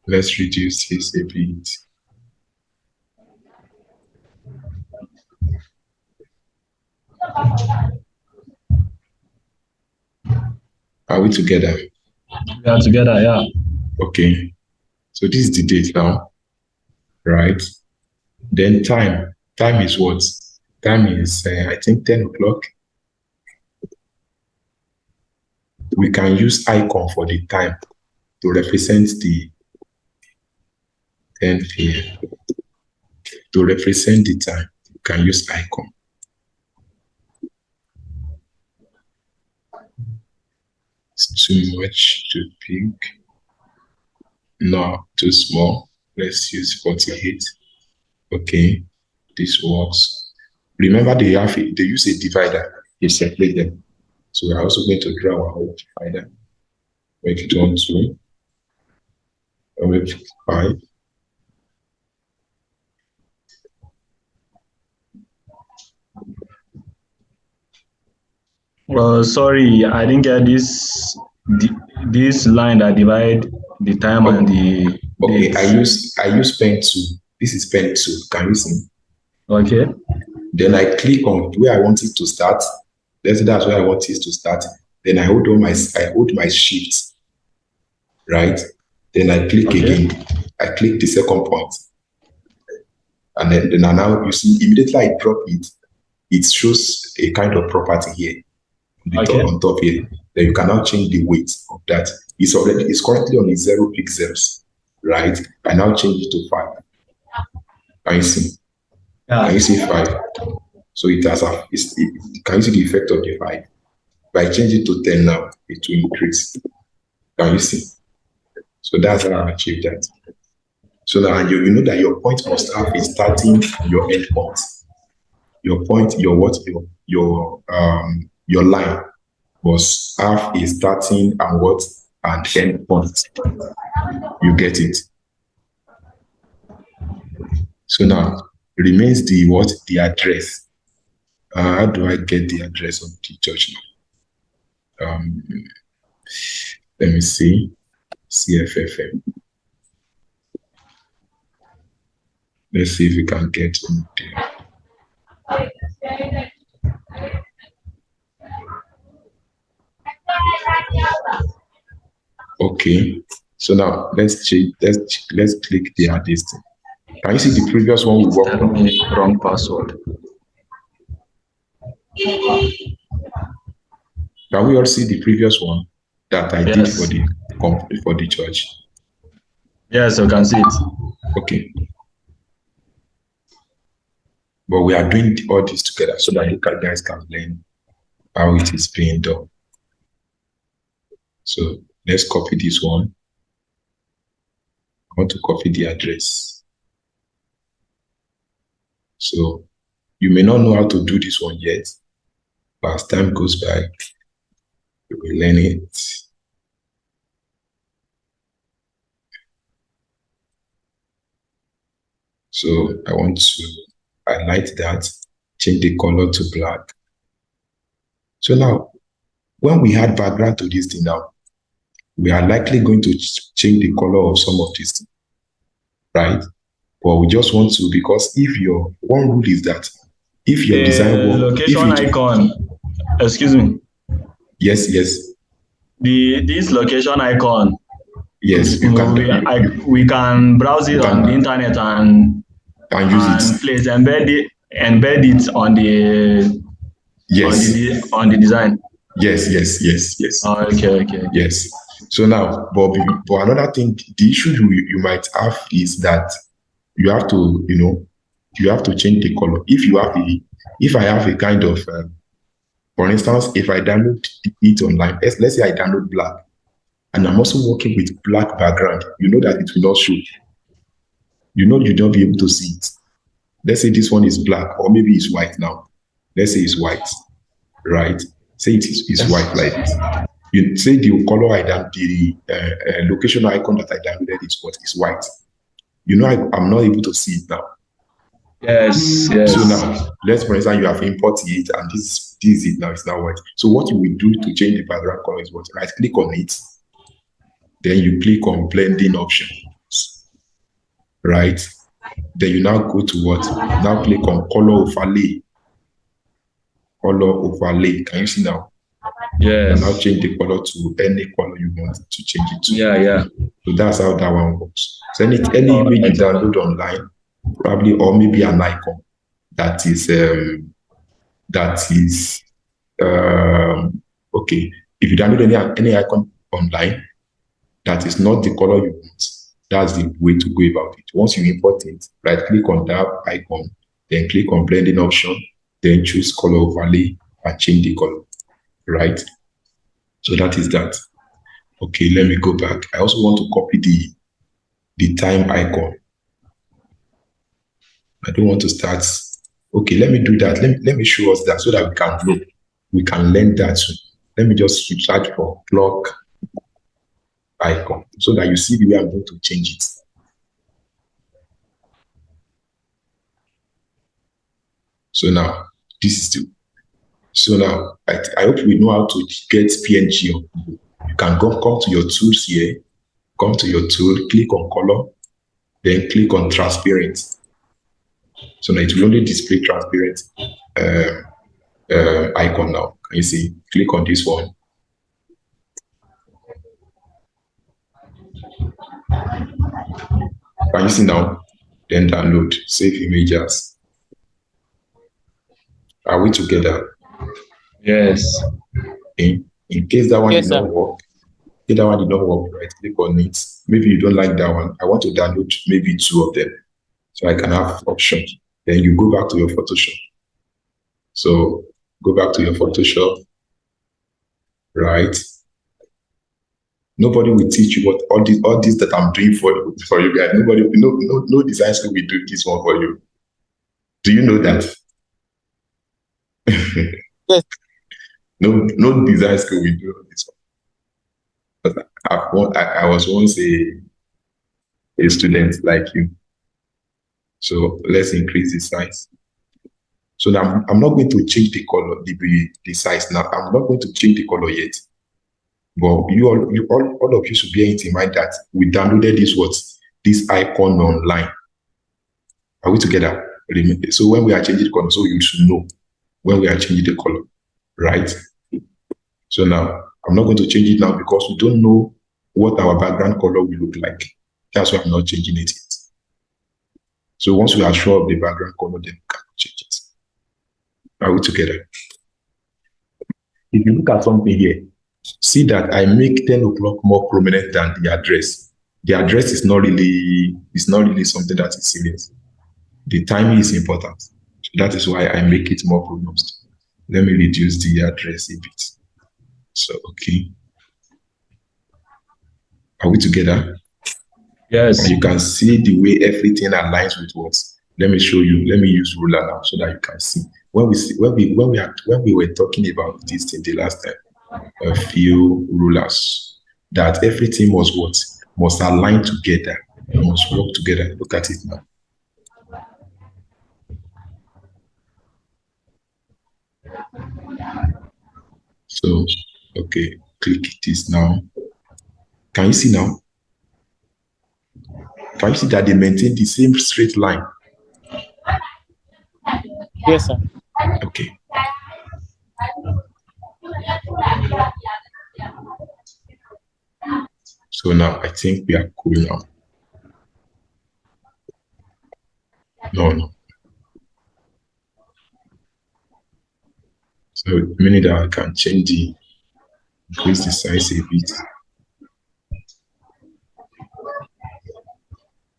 Speaker 1: let's reduce this a bit. Are we together?
Speaker 4: We are together, yeah.
Speaker 1: Okay. So this is the date now, right? Then time. Time is what? Time is, I think, 10 o'clock. We can use icon for the time to represent the 10 p.m. To represent the time, you can use icon. It's too much to pick. No, too small. Let's use 48. Okay, this works. Remember, they use a divider. They separate them. So we're also going to draw our own divider. Make it 1, 2, and make it 5.
Speaker 4: Well, sorry, I didn't get this line that divide the time and the
Speaker 1: Okay,
Speaker 4: dates.
Speaker 1: I use pen 2. This is pen 2. Can you see?
Speaker 4: Okay.
Speaker 1: Then I click on where I want it to start. Let's say that's where I want it to start. Then I hold my shift, right? Then I click again. I click the second point. And then now you see immediately I drop it, it shows a kind of property here on top here. Then you can now change the weight of that. It's currently on 0 pixels, right? I now change it to 5. Can you see?
Speaker 4: Yeah.
Speaker 1: Can you see 5? So it has can you see the effect of the 5? If I change it to 10 now, it will increase. Can you see? So that's how I achieve that. So now you know that your point must have a starting and your end point. Your point, your line must have a starting and end point. You get it. So now remains the address. How do I get the address of the church now? Let me see. CFFM. Let's see if we can get on there. Okay. So now let's click the address. Can you see the previous one we worked on?
Speaker 4: Wrong password.
Speaker 1: Can we all see the previous one that I did for the church?
Speaker 4: Yes, you can see it.
Speaker 1: Okay. But we are doing all this together so that you guys can learn how it is being done. So let's copy this one. I want to copy the address. So you may not know how to do this one yet, but as time goes by, you will learn it. So I want to highlight that, change the color to black. So now, when we add background to this thing now, we are likely going to change the color of some of this, right? But we just want to, because one rule is that if your design work,
Speaker 4: location icon, excuse me.
Speaker 1: Yes.
Speaker 4: This location icon.
Speaker 1: Yes,
Speaker 4: we can browse it on the internet and use it. Please embed it on the on the design.
Speaker 1: Yes.
Speaker 4: Oh, okay.
Speaker 1: Yes. So now, but another thing, the issue you might have is that you have to, you have to change the color. If I have a kind of, for instance, if I download it online, let's say I download black, and I'm also working with black background, you know that it will not show. You'll not be able to see it. Let's say this one is black, or maybe it's white now. Let's say it's white, right? Say it's white like this. You say the color the location icon that I downloaded is what is white. I'm not able to see it now.
Speaker 4: Yes.
Speaker 1: So now, let's for instance, you have imported it, and this is it now. It's now white. So what you will do to change the background color is what? Right click on it, then you click on blending options, right? Then you now go to what? Now click on color overlay. Color overlay. Can you see now?
Speaker 4: Yes.
Speaker 1: And now change the color to any color you want to change it to.
Speaker 4: Yeah.
Speaker 1: So that's how that one works. So any image you download online, probably, or maybe an icon that is okay. If you download any icon online that is not the color you want, that's the way to go about it. Once you import it, right click on that icon, then click on blending option, then choose color overlay and change the color, right? So that is that. Okay, let me go back. I also want to copy the time icon. I don't want to start. Okay, let me do that. Let me show us that so that we can know. We can learn that too. Let me just search for clock icon so that you see the way I'm going to change it. So now, this is the. So now, I hope we know how to get PNG. You can come to your tools here, come to your tool, click on color, then click on transparent. So now it will only display transparent icon now. Can you see? Click on this one. Can you see now? Then download, save images. Are we together?
Speaker 4: Yes.
Speaker 1: In case that one
Speaker 2: Yes,
Speaker 1: did not work, if that one did not work, right? Click on it. Maybe you don't like that one. I want to download maybe 2 of them so I can have options. Then you go back to your Photoshop. So go back to your Photoshop, right? Nobody will teach you what all this that I'm doing for you guys. No design school will do this one for you. Do you know that?
Speaker 2: Yes.
Speaker 1: No design school will do this one. But I was once a student like you. So let's increase the size. So now I'm not going to change the color, the size now. I'm not going to change the color yet. But all of you should bear it in mind that we downloaded this icon online. Are we together? So when we are changing the color, so you should know when we are changing the color, right? So now I'm not going to change it now because we don't know what our background color will look like. That's why I'm not changing it yet. So once we are sure of the background color, then we can change it. Are we together? If you look at something here, see that I make 10 o'clock more prominent than the address. The address is not really something that is serious. The timing is important. So that is why I make it more pronounced. Let me reduce the address a bit. So, okay. Are we together?
Speaker 4: Yes.
Speaker 1: And you can see the way everything aligns with what. Let me show you. Let me use ruler now so that you can see. When we were talking about this thing the last time, a few rulers, that everything must align together, must work together. Look at it now. So, okay, click this now. Can you see now? Can you see that they maintain the same straight line?
Speaker 2: Yes, sir.
Speaker 1: Okay. So now I think we are cool now. No. So meaning that I can change Increase the size a bit.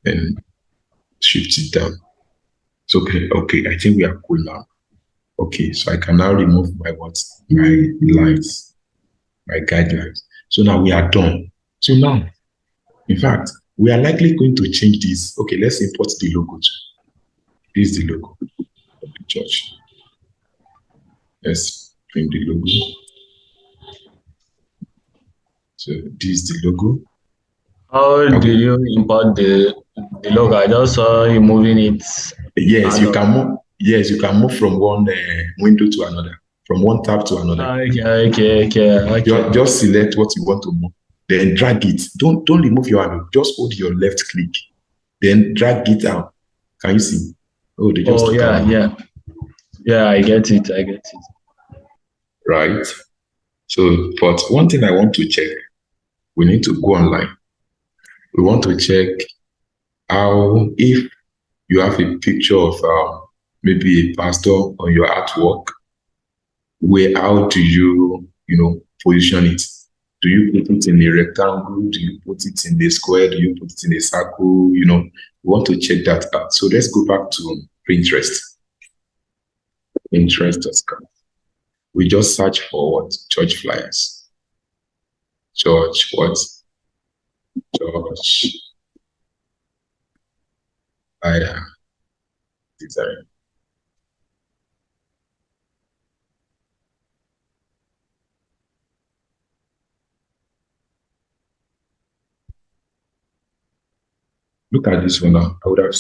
Speaker 1: Then shift it down. It's okay. Okay, I think we are cool now. Okay, so I can now remove my lines, my guidelines. So now we are done. So now, in fact, we are likely going to change this. Okay, let's import the logo too. This is the logo of the church. Let's print the logo. So this is the logo.
Speaker 4: How do you import the logo? I just saw you moving it.
Speaker 1: Yes, you can move. Yes, you can move from one window to another, from one tab to another.
Speaker 4: Okay.
Speaker 1: Just select what you want to move, then drag it. Don't remove your hand. Just hold your left click, then drag it out. Can you see? Oh, they just took out.
Speaker 4: Yeah. I get it.
Speaker 1: Right. So, but one thing I want to check, we need to go online. We want to check how, if you have a picture of maybe a pastor on your artwork, how do you position it? Do you put it in a rectangle? Do you put it in a square? Do you put it in a circle? We want to check that out. So let's go back to Pinterest. Pinterest.com. We just search for what? Church flyers. Church what? Church flyer design. Look at this one now. I would have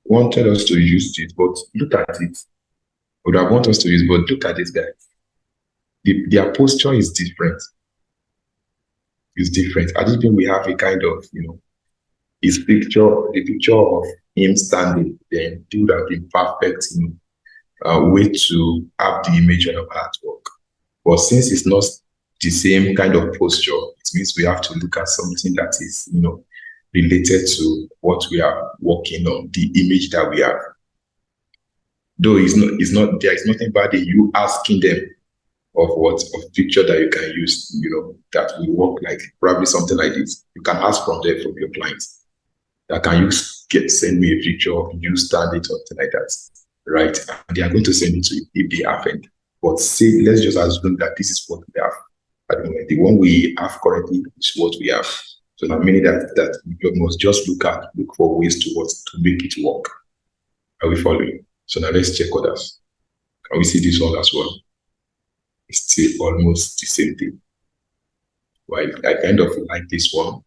Speaker 1: wanted us to use it, but look at it. I would have wanted us to use, but look at this guy. Their posture is different. It's different. I just think we have a kind of, the picture of him standing, then it would have been perfect, way to have the image of artwork. But since it's not the same kind of posture, it means we have to look at something that is, related to what we are working on, the image that we have. Though there is nothing bad in you asking them of picture that you can use, that will work, like probably something like this. You can ask from them, from your clients, that can you send me a picture of you standing, something like that, right? And they are going to send it to you if they haven't. But say, let's just assume that this is what we have. I don't know, the one we have currently is what we have. So that meaning that you must just look for ways to make it work. Are we following? So now let's check others. Can we see this one as well? It's still almost the same thing. Well, I kind of like this one.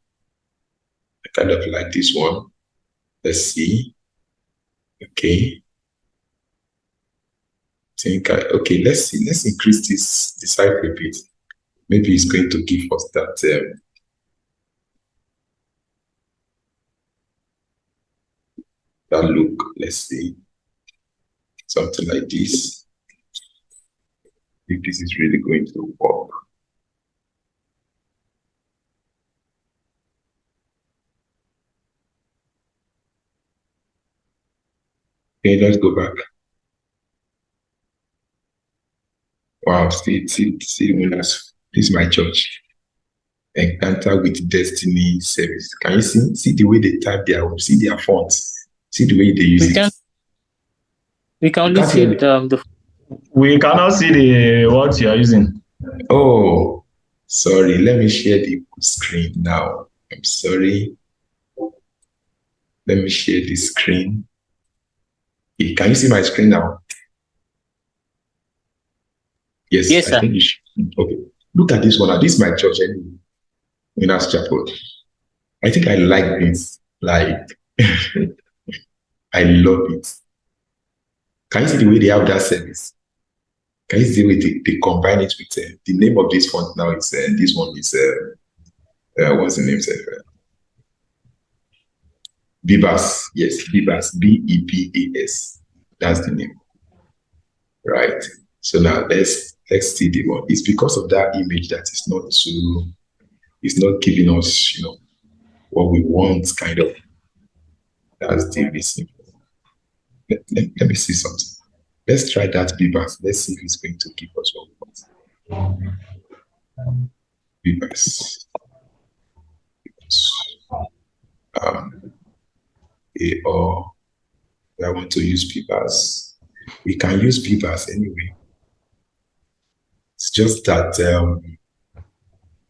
Speaker 1: Let's see. Okay. Okay, let's see. Let's increase the size a bit. Maybe it's going to give us that that look. Let's see. Something like this. If this is really going to work. Okay, let's go back. Wow, see, winners. This is my church. Encounter with Destiny service. Can you see the way they type their fonts? See the way they use it.
Speaker 2: We can only see the.
Speaker 4: We cannot see what you are using.
Speaker 1: Oh, sorry. Let me share the screen now. I'm sorry. Let me share the screen. Can you see my screen now? Yes,
Speaker 2: sir.
Speaker 1: I think you should. Okay. Look at this one. This is my church anyway. Winners Chapel. I think I like this. Like, I love it. Can you see the way they have that service? Can you see the way they combine it with the name of this font now? Is this one is what's the name? Bebas. Yes, Bebas. Bebas. That's the name. Right. So now let's see the one. It's because of that image that it's not giving us, what we want, kind of. That's the reason. Let me see something. Let's try that Bebas. Let's see if it's going to give us what we want. Papers. Or I want to use papers. We can use papers anyway. It's just that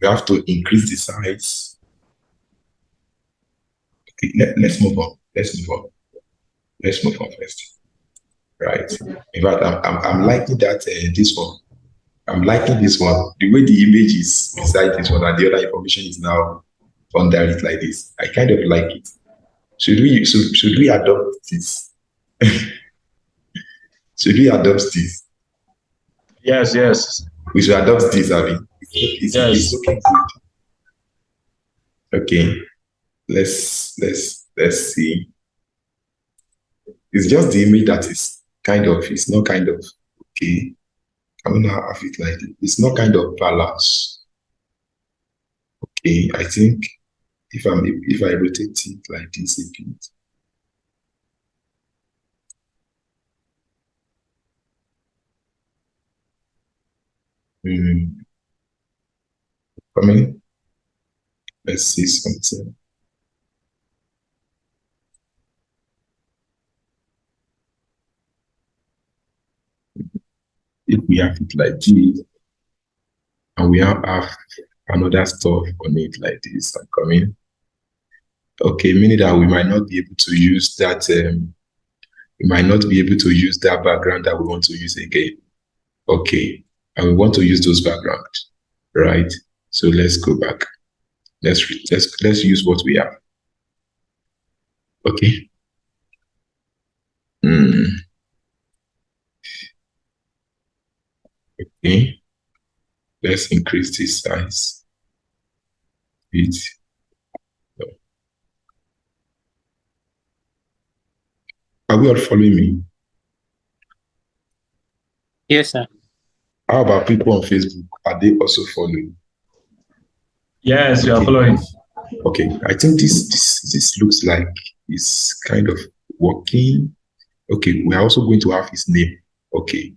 Speaker 1: we have to increase the size. Okay, let's move on. Let's move on. Let's move on first. Right. In fact, I'm liking that this one. I'm liking this one. The way the image is beside this one and the other information is now under it like this. I kind of like it. Should we adopt this? Should we adopt this?
Speaker 4: Yes, yes.
Speaker 1: We should adopt this, Abby. It's
Speaker 4: Yes.
Speaker 1: looking good. Okay. Let's see. It's just the image that is kind of, it's not kind of okay. I mean, I have it like this. It's not kind of balanced. Okay, I think if I rotate it like this a bit. Coming. Let's see something. If we have it like this, and we have another stuff on it like this, I'm coming. Okay, meaning that we might not be able to use that. We might not be able to use that background that we want to use again. Okay, and we want to use those backgrounds, right? So let's go back. Let's use what we have. Okay. Okay. Let's increase this size. Bit. Are we all following me?
Speaker 2: Yes, sir.
Speaker 1: How about people on Facebook? Are they also following?
Speaker 4: Yes, you are following.
Speaker 1: Okay, I think this looks like it's kind of working. Okay, we're also going to have his name. Okay,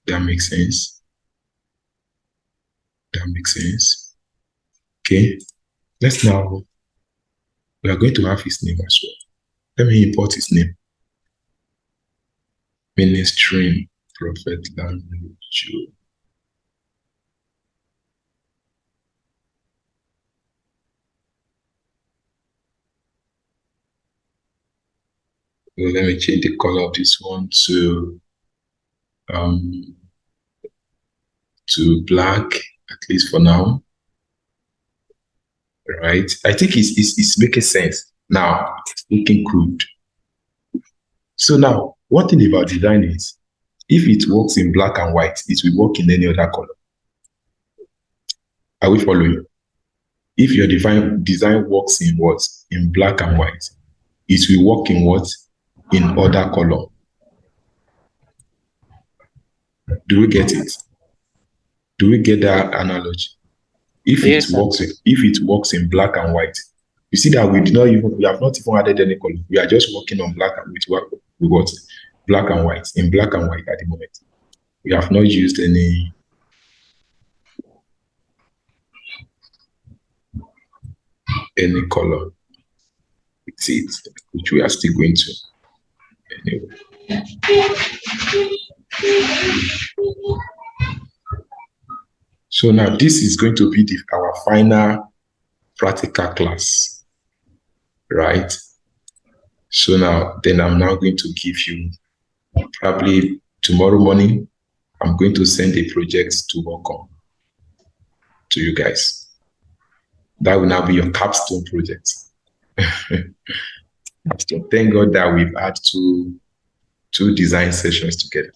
Speaker 1: that makes sense. Okay, let's now, we are going to have his name as well. Let me import his name. Ministry Prophet Language. So let me change the color of this one to black, at least for now. Right? I think it's making sense. Now, it's looking good. So now, one thing about design is, if it works in black and white, it will work in any other color. Are we following? If your design works in what? In black and white, it will work in what? In other color. Do we get it? Do we get that analogy? If it works in black and white, you see that we have not even added any color. We are just working on black and white. We got black and white, in black and white at the moment. We have not used any color. It's it, which we are still going to. Anyway. So now this is going to be our final practical class, right? So now, then I'm now going to give you, probably tomorrow morning, I'm going to send a project to work on to you guys. That will now be your capstone project. So thank God that we've had two design sessions together.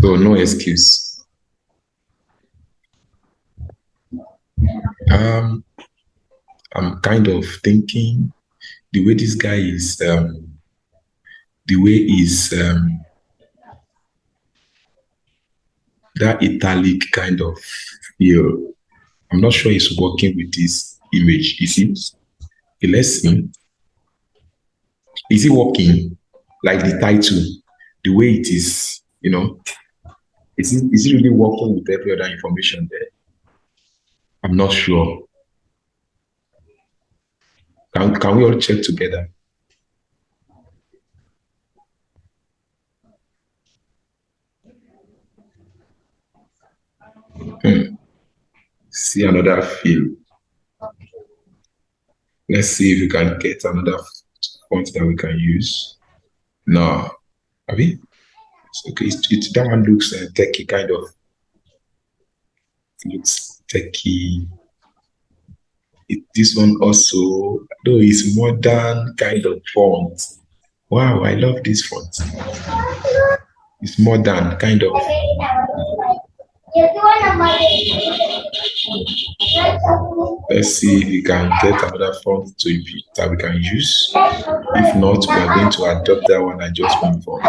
Speaker 1: So no excuse. I'm kind of thinking the way this guy is, that italic kind of feel. I'm not sure it's working with this image. Is it? Okay, let's see. Is it working like the title? the way it is, is it really working with every other information there? I'm not sure. Can we all check together? See another field. Let's see if we can get another font that we can use. No, have we? Okay, that one looks techie kind of. It looks techie. This one also, though, is modern kind of font. Wow, I love this font. It's modern kind of. Let's see if we can get another font that we can use. If not, we are going to adopt that one I just went for.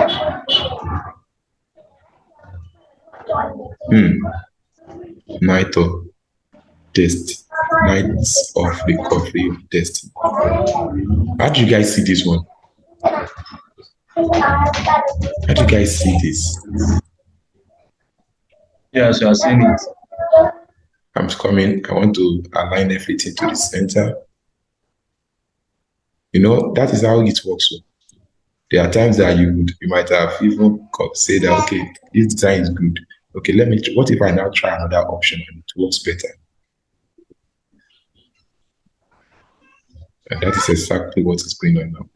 Speaker 1: Night of Destiny. Nights of Recovery of Destiny. How do you guys see this one? How do you guys see this?
Speaker 4: Yes, you are seeing it.
Speaker 1: I'm coming. I want to align everything to the center. That is how it works. There are times that you might have even say that, okay, this design is good. Okay, what if I now try another option and it works better? And that is exactly what is going on now.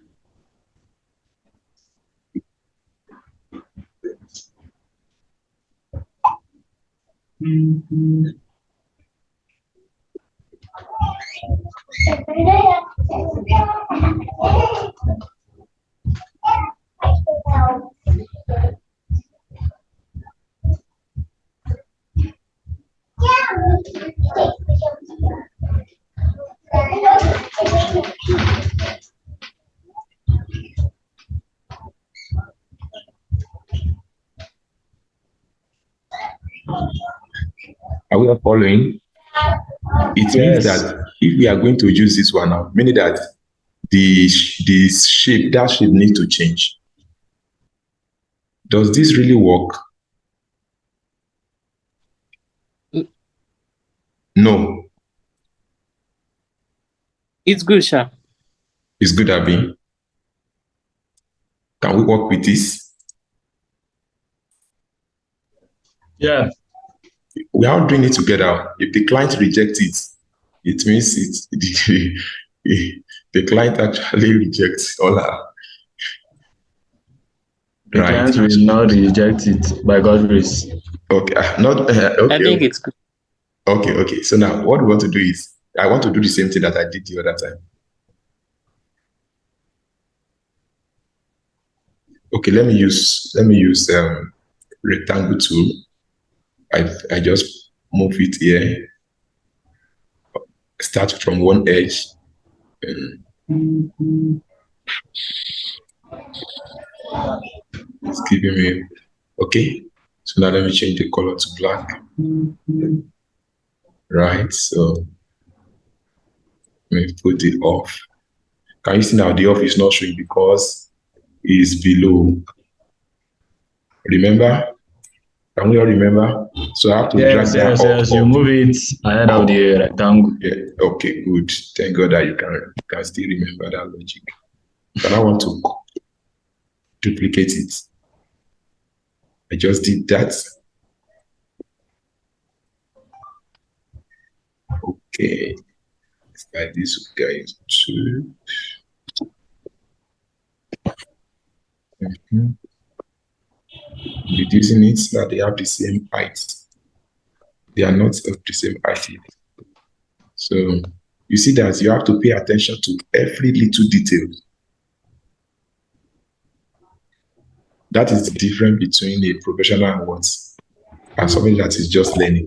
Speaker 1: Are we all following? It means that if we are going to use this one now, meaning that the shape, that shape needs to change. Does this really work? No.
Speaker 2: It's good, sir.
Speaker 1: It's good, Abi. Can we work with this?
Speaker 4: Yeah.
Speaker 1: We are doing it together. If the client rejects it, it means the client actually rejects all our.
Speaker 4: The client will not reject it by God's grace.
Speaker 1: Okay, okay.
Speaker 2: I think it's good.
Speaker 1: Okay. So now what we want to do is, I want to do the same thing that I did the other time. Okay, let me use rectangle tool. I just move it here. Start from one edge. It's giving me, okay. So now let me change the color to black. Right, so let me put it off. Can you see now the off is not showing because it's below? Remember? Can we all remember? So I have to drag that up.
Speaker 4: Yes, you move it ahead of the rectangle.
Speaker 1: Yeah, okay, good. Thank God that you can still remember that logic. But I want to duplicate it. I just did that. Okay. It's like this, guys. Two. Reducing it so that they have the same height. They are not of the same height. So you see that you have to pay attention to every little detail. That is the difference between a professional and somebody that is just learning.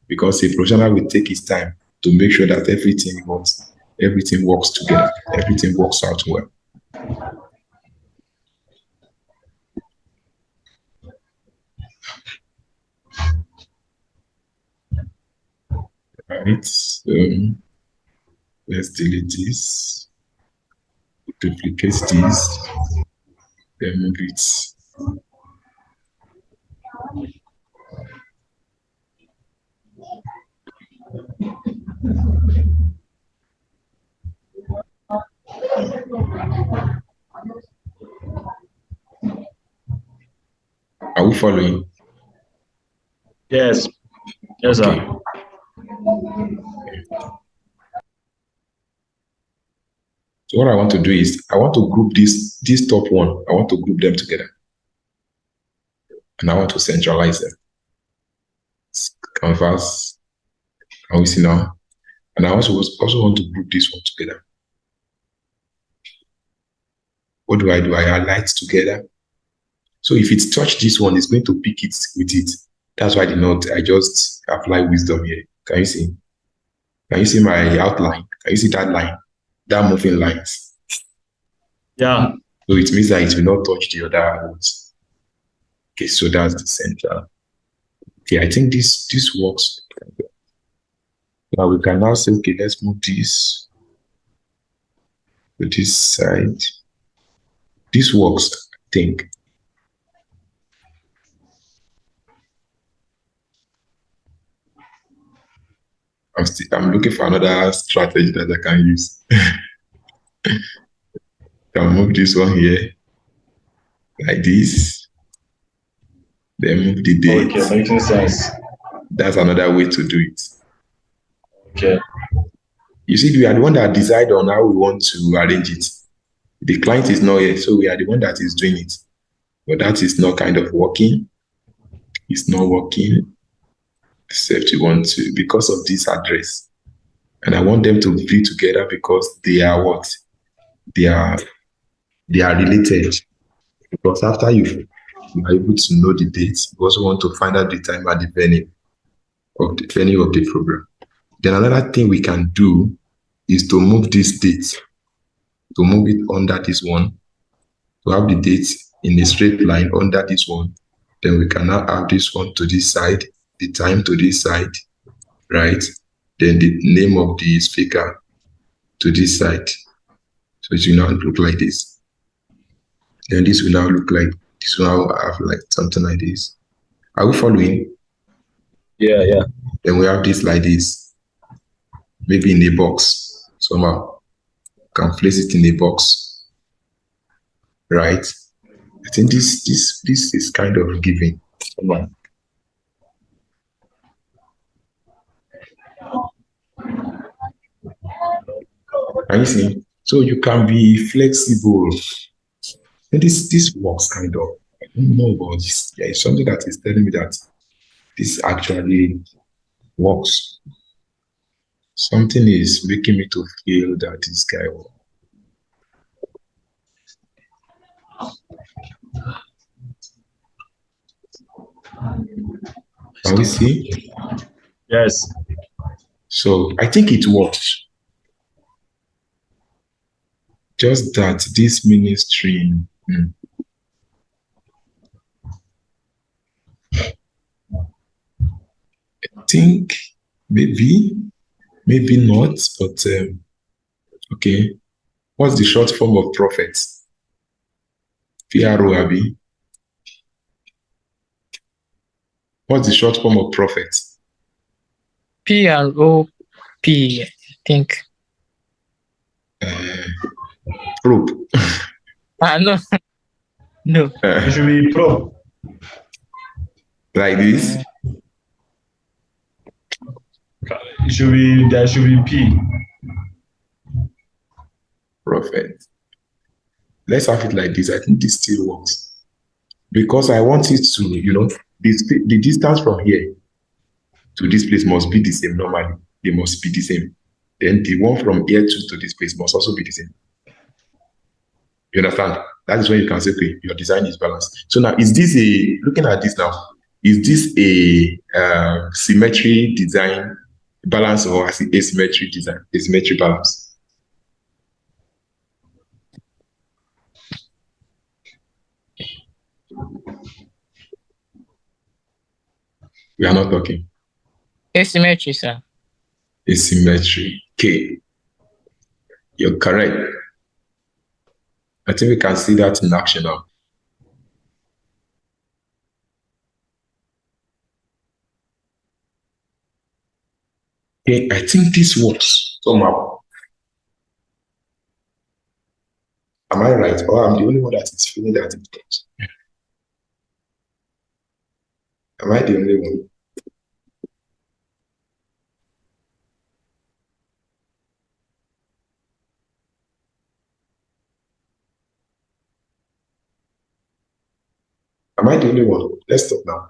Speaker 1: Because a professional will take his time to make sure that everything works together, everything works out well. Right, so let's delete this, duplicate this, then move it Are we following?
Speaker 4: Yes. Yes,
Speaker 1: Okay.
Speaker 4: sir.
Speaker 1: So what I want to do is I want to group this top one. I want to group them together, and I want to centralize them. Canvas. Can we see now? And I also want to group this one together. What do? I highlight together. So if it's touch this one, it's going to pick it with it. That's why I just apply wisdom here. Can you see? Can you see my outline? Can you see that line? That moving lines.
Speaker 4: Yeah.
Speaker 1: So it means that it will not touch the other ones. Okay, so that's the center. Okay, I think this works. Now we can now say, okay, let's move this to this side. This works, I think. I'm looking for another strategy that I can use. Can move this one here like this. Then move the date.
Speaker 4: Okay, making sense.
Speaker 1: That's another way to do it.
Speaker 4: Okay.
Speaker 1: You see, we are the one that decide on how we want to arrange it. The client is not here, so we are the one that is doing it. But that is not kind of working. It's not working, except you want to, because of this address. And I want them to be together because they are what? They are related. Because after you are able to know the dates, you also want to find out the time and the venue of the program. Then another thing we can do is to move this date, to move it under this one, to have the dates in a straight line under this one. Then we can now have this one to this side, the time to this side, right? Then the name of the speaker to this side. So it will now look like this. Then this will now look like, this will now have like something like this. Are we following?
Speaker 4: Yeah, yeah.
Speaker 1: Then we have this like this, maybe in a box somehow. Can place it in a box, right? I think this is kind of giving. Can you see? So you can be flexible. And this works kind of. I don't know about this. Yeah, it's something that is telling me that this actually works. Something is making me to feel that this guy will. Can we see?
Speaker 4: Yes.
Speaker 1: So I think it works. Just that this ministry, I think maybe not, but okay. What's the short form of prophet? PRO, Abi. What's the short form of prophet?
Speaker 2: PROP, I think.
Speaker 1: Probe.
Speaker 2: No. No.
Speaker 4: It should be pro.
Speaker 1: Like this.
Speaker 4: It should be, there should be P.
Speaker 1: Prophet. Let's have it like this. I think this still works. Because I want it to, the distance from here to this place must be the same normally. They must be the same. Then the one from here to this place must also be the same. You understand? That is when you can say, okay, your design is balanced. So now, looking at this now, is this a symmetry design balance or asymmetry design, asymmetry balance? We are not talking.
Speaker 2: Asymmetry, sir.
Speaker 1: Asymmetry. Okay. You're correct. I think we can see that in action now. Okay, I think this works somehow. Am I right? Or I'm the only one that is feeling that it works? Am I the only one? Am I the only one? Let's stop now.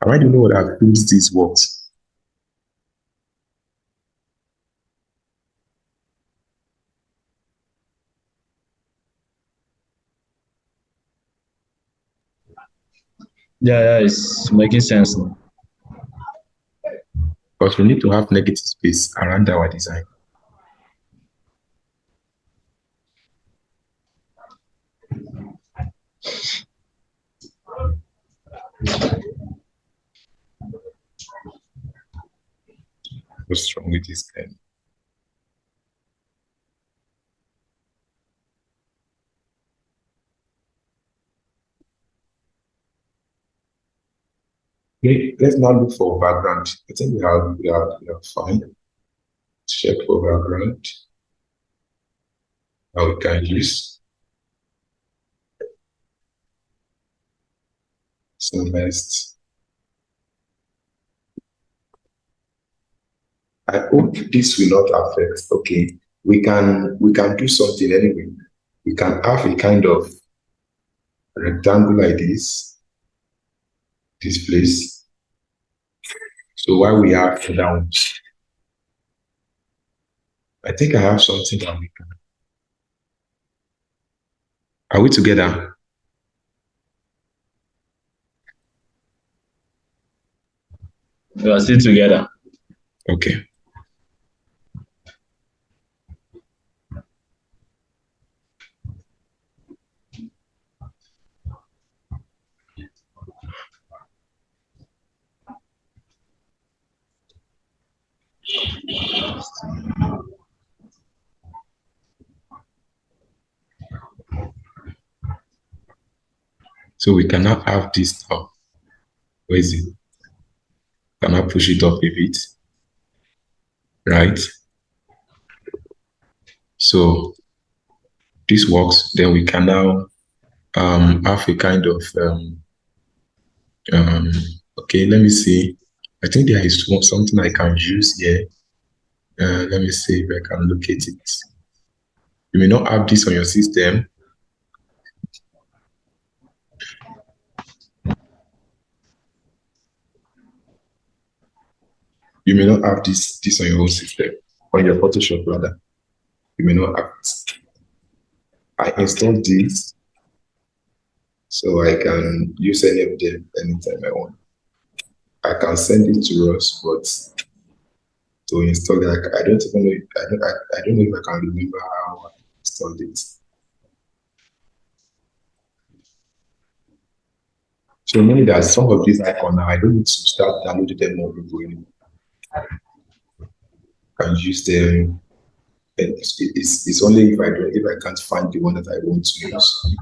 Speaker 1: Am I the only one that feels this works?
Speaker 4: Yeah, it's making sense now.
Speaker 1: But we need to have negative space around our design. What's wrong with this guy? Okay, let's now look for background. I think we are fine. Check for background. Now we can use. So next. I hope this will not affect. Okay, we can do something anyway. We can have a kind of rectangle like this place. So while we have down, I think I have something that we can. Are we together?
Speaker 4: We are still together.
Speaker 1: Okay. So we cannot have this now. Where is it? Can I push it up a bit? Right? So this works. Then we can now have a kind of okay, let me see. I think there is something I can use here. Let me see if I can locate it. You may not have this on your system. You may not have this on your own system, on your Photoshop rather. You may not have it. I installed this so I can use any of them anytime I want. I can send it to us, but to install it, I don't even know. I don't know if I can remember how I installed it. So meaning that some of these icons now I don't need to start downloading them more people anymore. I can use them. And it's only if I can't find the one that I want to use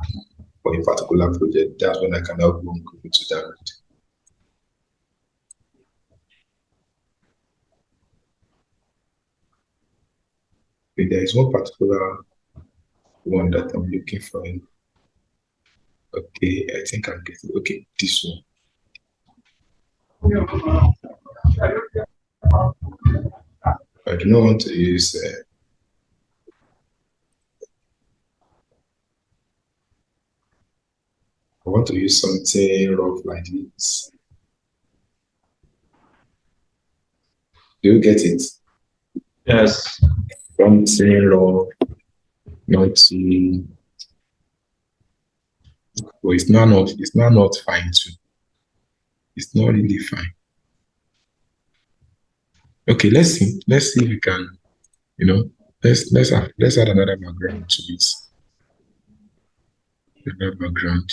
Speaker 1: for a particular project, that's when I can now go to download. Okay, there is one particular one that I'm looking for. Okay, I think I'm getting okay, this one. I do not want to use I want to use something rough like this. Do you get it?
Speaker 4: Yes.
Speaker 1: Something rough, not too. Well, it's not fine too. It's not really fine. Okay, let's see. Let's see if we can, let's add another background to this. Another background.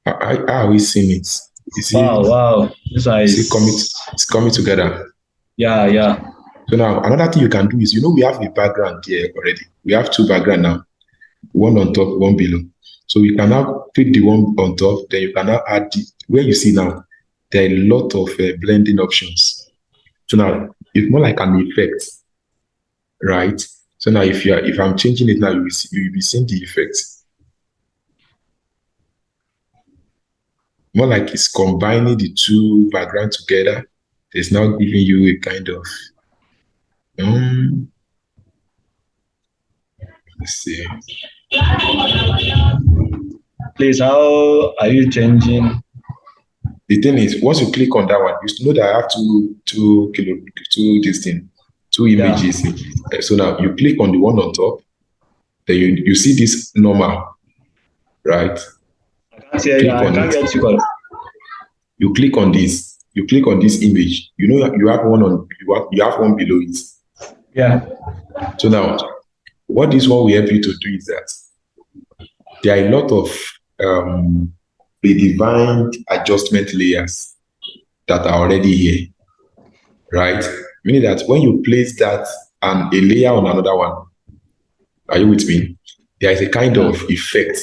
Speaker 1: How are we seeing it?
Speaker 4: Wow. This one is
Speaker 1: it's coming together.
Speaker 4: Yeah.
Speaker 1: So now another thing you can do is we have a background here already. We have two background now. One on top, one below. So you can now pick the one on top, then you can now add where you see now. there are a lot of blending options. So now it's more like an effect, right? So now if I'm changing it now, you'll be seeing the effect. More like it's combining the two background together. It's now giving you a kind of let's see.
Speaker 4: Please, how are you changing?
Speaker 1: The thing is, once you click on that one, you know that I have two images. So now you click on the one on top, then you see this normal, right?
Speaker 4: I can't hear you.
Speaker 1: Click
Speaker 4: I
Speaker 1: on
Speaker 4: can't
Speaker 1: it.
Speaker 4: get you.
Speaker 1: You click on this. You click on this image. You know you have one on you have one below it.
Speaker 4: Yeah.
Speaker 1: So now, what this one will help you to do is that there are a lot of predefined adjustment layers that are already here, right? Meaning that when you place that and a layer on another one, are you with me? There is a kind of effect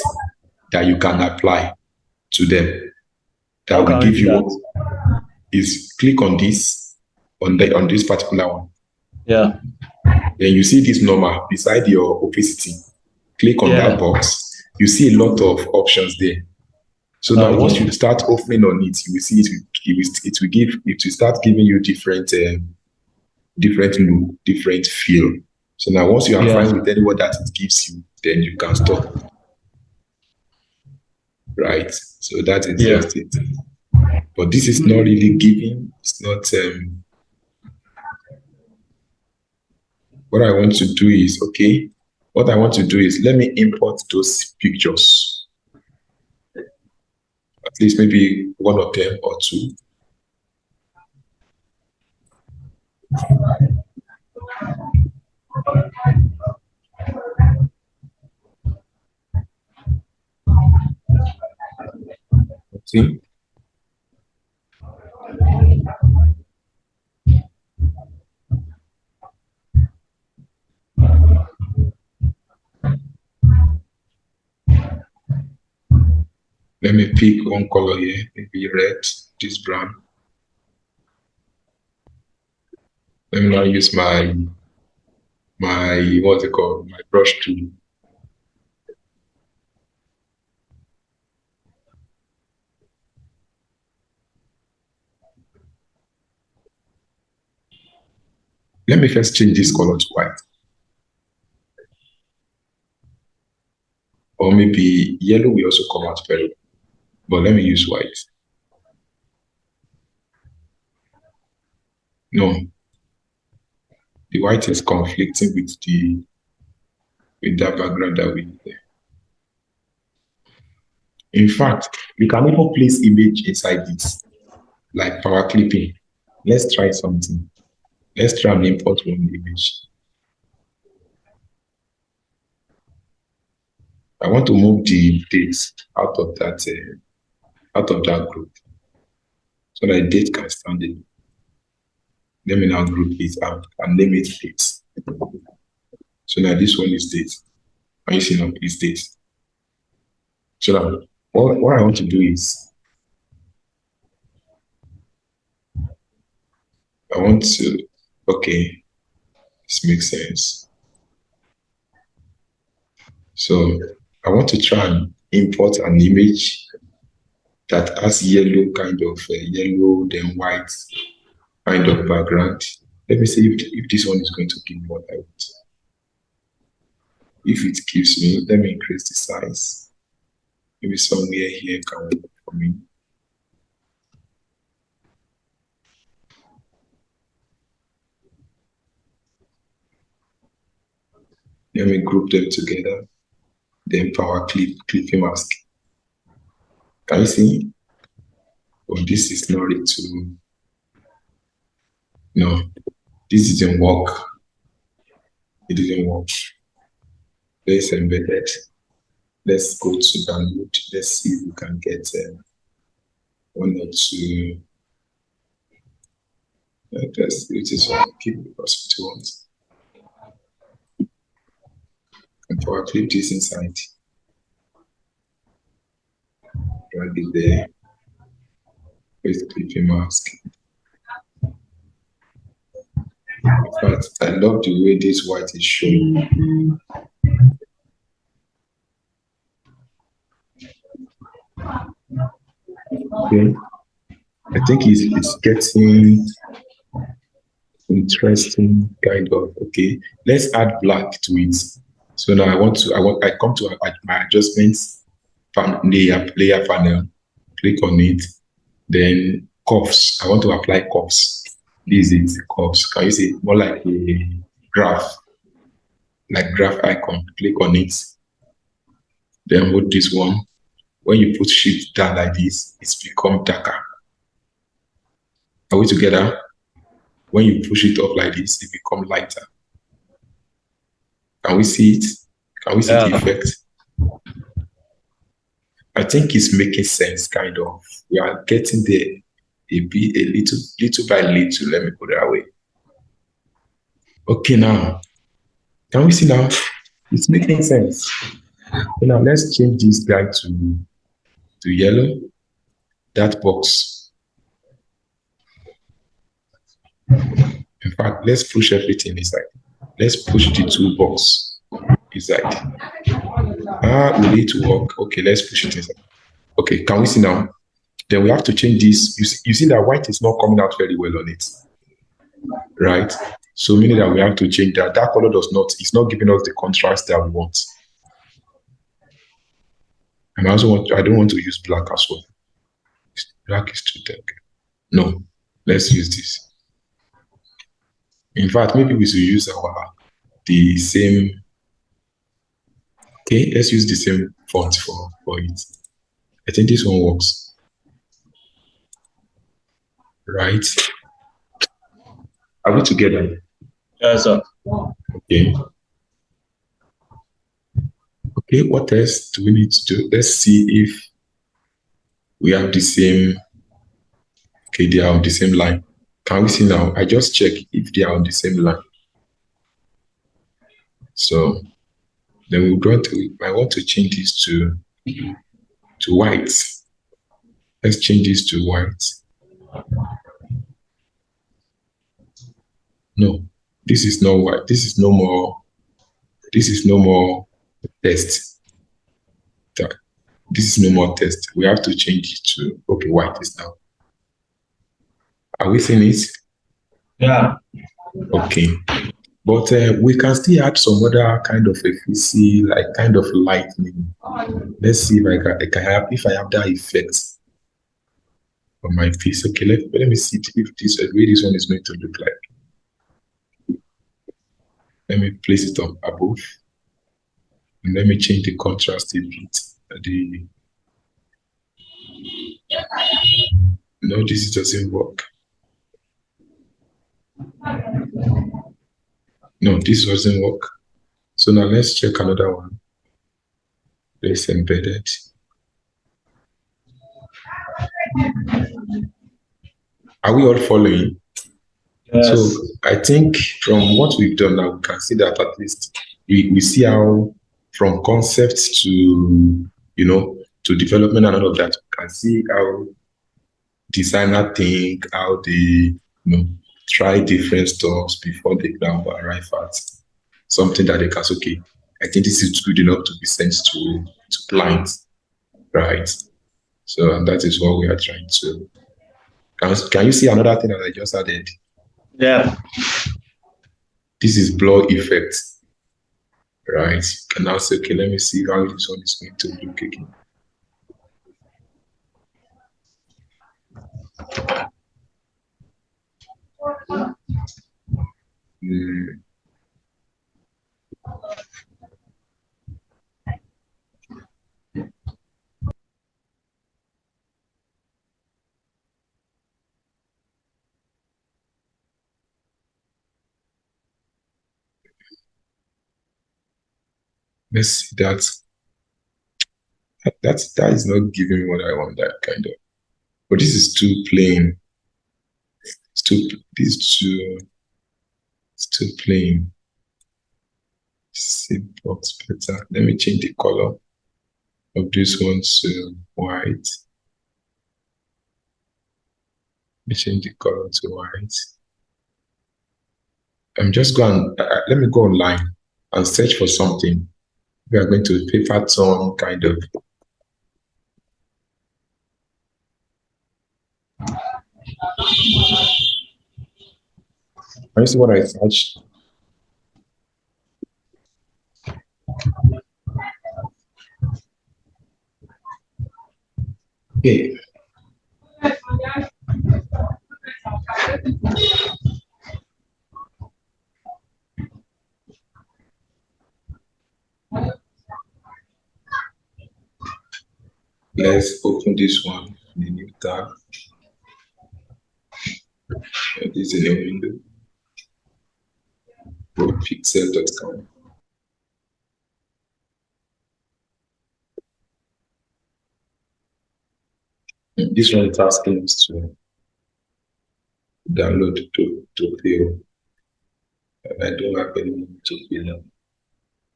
Speaker 1: that you can apply to them that
Speaker 4: How
Speaker 1: will
Speaker 4: can we
Speaker 1: give
Speaker 4: do
Speaker 1: you
Speaker 4: that?
Speaker 1: what is on this particular one.
Speaker 4: Yeah.
Speaker 1: Then you see this number beside your opacity. Click on that box. You see a lot of options there. So now once you start opening on it, you will see it will start giving you different look, different feel. So now once you are fine with anyone that it gives you, then you can stop. Right. So that is just it. But this is not really giving, it's not what I want to do is let me import those pictures. At least maybe one of them or two. See? Let me pick one color here, maybe red, this brown. Let me now use my what's it called? My brush tool. Let me first change this color to white. Or maybe yellow will also come out very well. But let me use white. No. The white is conflicting with that background that we need there. In fact, we can even place image inside this, like power clipping. Let's try something. Let's try and import one image. I want to move the dates out of that group, so that date can stand in. Let me now group it and name it dates. So now this one is date. Can you see now it's date? So now what I want to do is okay, this makes sense. So I want to try and import an image that has yellow, yellow, then white kind of background. Let me see if this one is going to give me what I want. If it gives me, let me increase the size. Maybe somewhere here can work for me. Let me group them together. Then clipping mask. Can you see? Oh, this is not it too. No, this didn't work. It didn't work. Let's embed it. Let's go to download. Let's see if we can get one or two. Let's it is one. Keep the hospital ones. And power clip this inside. Drag it there. Where's the clipping mask? In fact, I love the way this white is showing. Okay. I think it's getting interesting kind of. Okay. Let's add black to it. So now I come to my adjustments layer panel, click on it. Then curves. I want to apply curves. This is it, curves. Can you see more like a graph, like graph icon? Click on it. Then hold this one. When you put shift down like this, it's become darker. Are we together? When you push it up like this, it becomes lighter. Can we see it? Can we see the effect? I think it's making sense, kind of. We are getting there little by little. Let me put it that way. Okay, now, can we see now? It's making sense. So now let's change this guy to yellow. That box. In fact, let's push everything inside. Let's push the toolbox inside. We need to work. Okay, let's push it inside. Okay, can we see now? Then we have to change this. You see that white is not coming out very well on it, right? So meaning that we have to change that. That color it's not giving us the contrast that we want. And I don't want to use black as well. Black is too dark. No, let's use this. In fact, maybe we should use the same. Okay, let's use the same font for it. I think this one works. Right? Are we together?
Speaker 4: Yes, sir.
Speaker 1: Okay. Okay, what else do we need to do? Let's see if we have the same. Okay, they are on the same line. Can we see now? I just check if they are on the same line. So then I want to change this to white. Let's change this to white. No, this is not white. This is no more test. This is no more test. We have to change it to, okay, white is now. Are we seeing it?
Speaker 4: Yeah.
Speaker 1: Okay. But we can still add some other kind of efficacy, like kind of lightning. Let's see if I can have that effect on my piece. Okay, let me see if this way this one is going to look like. Let me place it up above. And let me change the contrast a bit. No, this doesn't work. No, this doesn't work. So now let's check another one. Place embedded. Are we all following?
Speaker 4: Yes.
Speaker 1: So I think from what we've done now, we can see that at least we see how from concept to, to development and all of that, we can see how designer think, how they, try different stuff before they now arrive at something that they can say, okay, I think this is good enough to be sent to clients, right? So, and that is what we are trying to. Can you see another thing that I just added?
Speaker 4: Yeah.
Speaker 1: This is blur effect, right? You can now say, okay, let me see how this one is going to look again. Let's see that. That is not giving me what I want, that kind of. But this is too plain. It's too plain. See box better. Let me change the color of this one to white. me change the color to white. I'm just going. Let me go online and search for something. We are going to paper tone kind of. Can you see what I searched? Okay. Let's open this one in the new tab. This is a new window. Go to pixel.com. This one is asking us to download to fail. And I don't have any to fail now.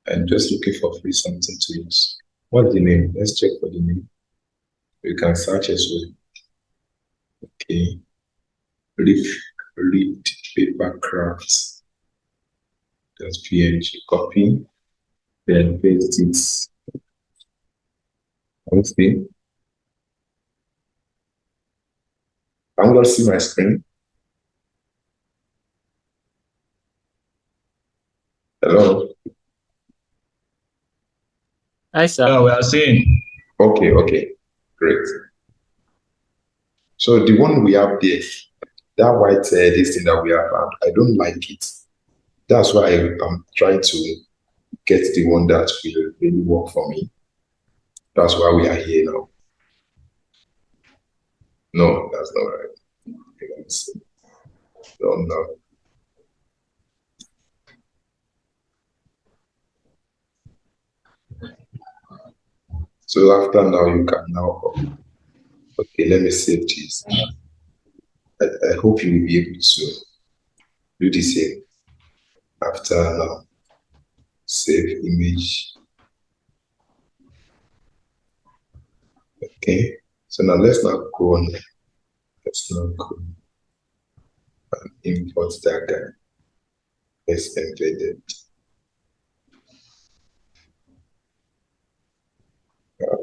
Speaker 1: I'm just looking for free something to use. What's the name? Let's check for the name. You can search as well. Okay. Read paper crafts. Just PNG copy. Then paste it. Okay. I'm gonna see my screen. Hello.
Speaker 2: Hi, sir.
Speaker 4: Yeah, we are seeing.
Speaker 1: Okay, great. So the one we have there, that white this thing that we have, I don't like it. That's why I'm trying to get the one that will really work for me. That's why we are here now. No, that's not right. No. So after now, you can now. Okay, let me save this. I hope you will be able to do the same. After now, save image. Okay, so now let's now go on. Let's now go and import that guy. Let's embed it.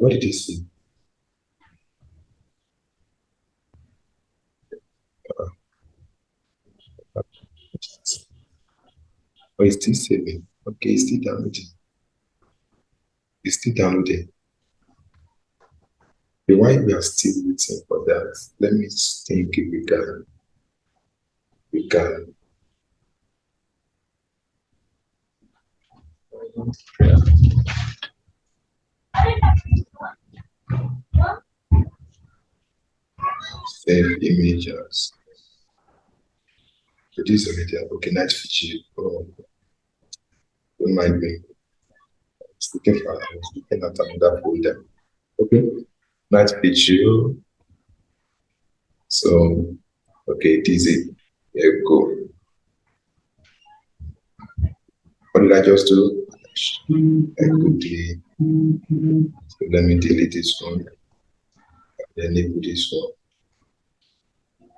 Speaker 1: What did you see? Oh, it's still saving. Okay, it's still downloading. It's still downloading. Why we are still waiting for that? Let me think if we can. Save images. So this already okay, night feature. Oh, don't mind me. It's looking for I was looking at another folder. Okay, night feature. So okay, this is here we go. What did I just do? I quickly so let me delete this one. Then enable this one.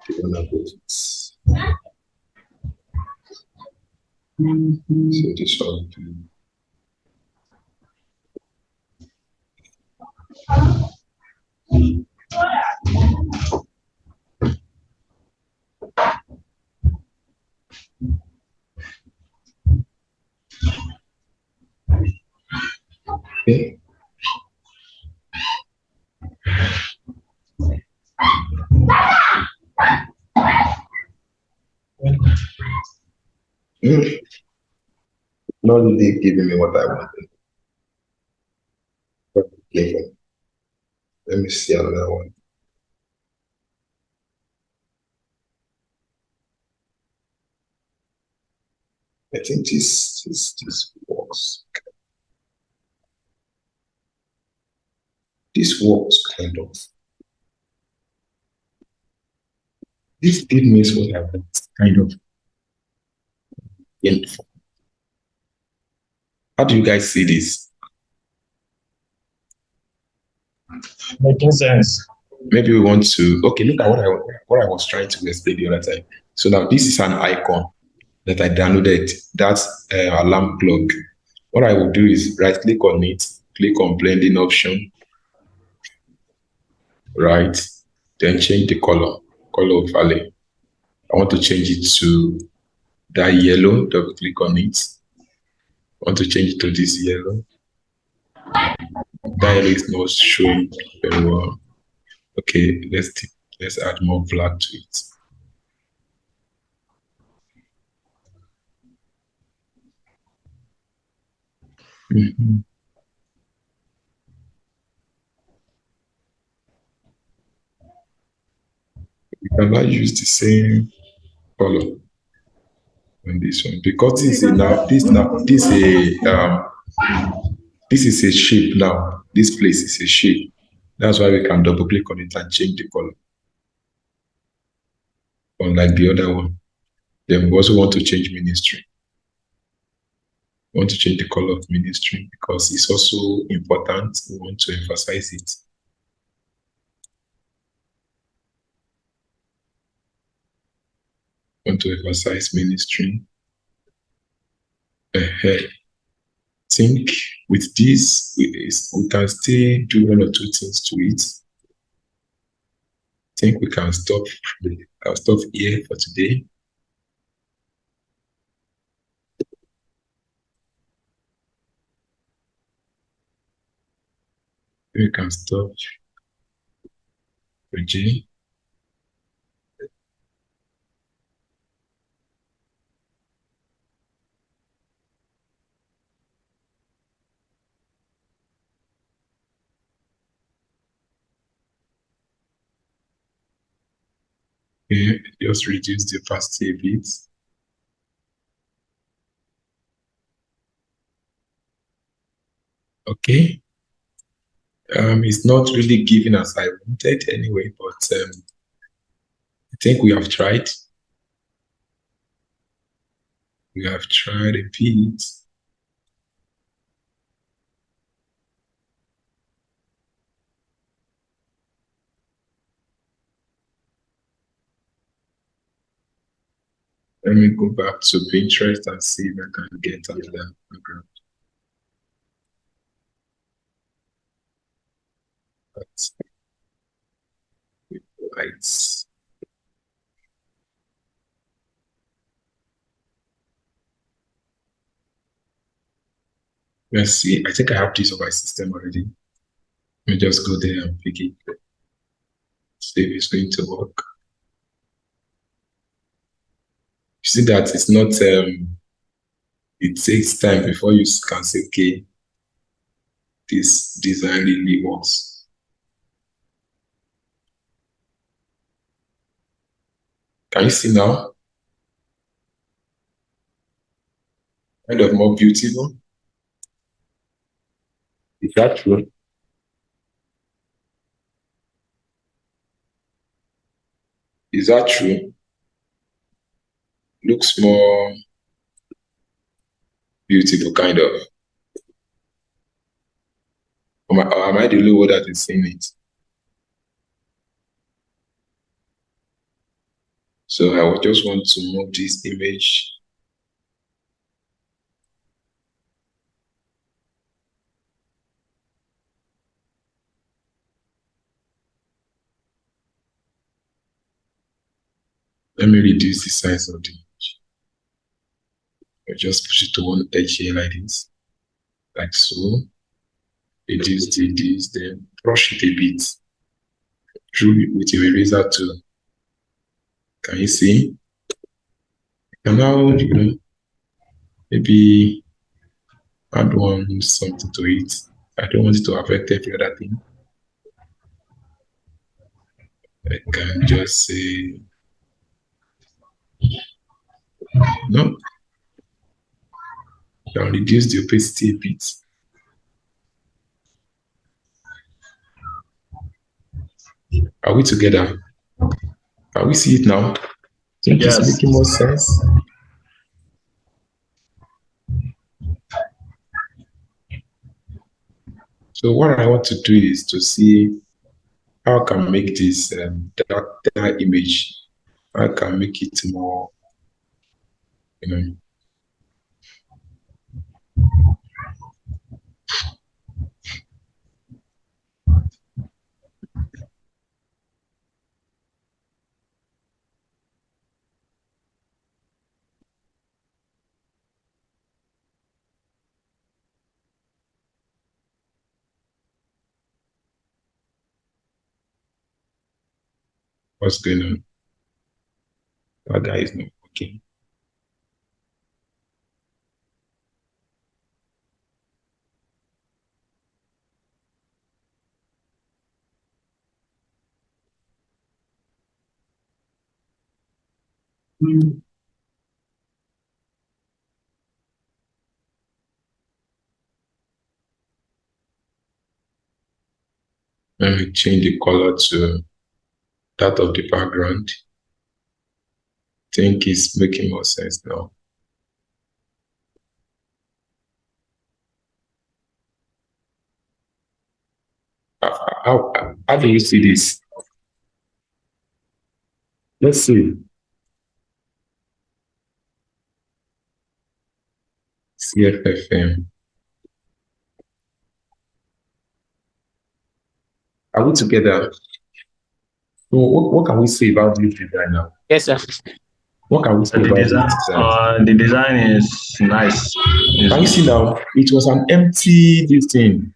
Speaker 1: The one above it. So this one. Okay. Not really giving me what I wanted. Okay. Let me see another one. I think this works. This works kind of. This did miss what I want, kind of. Yeah. How do you guys see this?
Speaker 4: Making sense.
Speaker 1: maybe we want to, okay, look at what I was trying to explain the other time. So now this is an icon that I downloaded. That's alarm clock. What I will do is right click on it, click on blending option, right? Then change the color of valley. I want to change it to that yellow, double click on it. I want to change it to this yellow. That yellow is not showing very well. Okay, let's add more black to it. Mhm. We cannot use the same color on this one because this is a shape now. This place is a shape. That's why we can double click on it and change the color. Unlike the other one. Then we also want to change ministry. We want to change the color of ministry because it's also important. We want to emphasize it. We want to emphasize ministry. I think with this, we can still do one or two things to it. I think we can stop. I'll stop here for today. We can stop. Reggie. Okay, just reduce the opacity a bit. Okay. It's not really giving as I wanted anyway, but I think we have tried. We have tried a bit. Let me go back to Pinterest and see if I can get another background. Lights. Let's see. I think I have this on my system already. Let me just go there and pick it. See if it's going to work. You see that it's not it takes time before you can say, okay, this design really works. Can you see now? Kind of more beautiful. Is that true? Is that true? Looks more beautiful, kind of. Or am I the only one that is seeing it? So I would just want to move this image. Let me reduce the size of the image. I'll just push it to one edge here like this, like so. Reduce this, then brush it a bit through with your eraser tool. Can you see? And now, maybe add something to it. I don't want it to affect every other thing. I can just say, no. I'll reduce the opacity a bit. Are we together? Can we see it now? I think
Speaker 4: Yes.
Speaker 1: it's making more sense. So what I want to do is to see how I can make this that image, how I can make it more, you know. What's going on? That guy is not working. Let me change the color to that of the background. I think it's making more sense now. How do you see this? Let's see. CFFM. Are we together? So what can we say about this design now?
Speaker 2: Yes, sir.
Speaker 1: What can we say
Speaker 4: The
Speaker 1: about
Speaker 4: design,
Speaker 1: this design?
Speaker 4: the design is nice.
Speaker 1: Can you see now? It was an empty this thing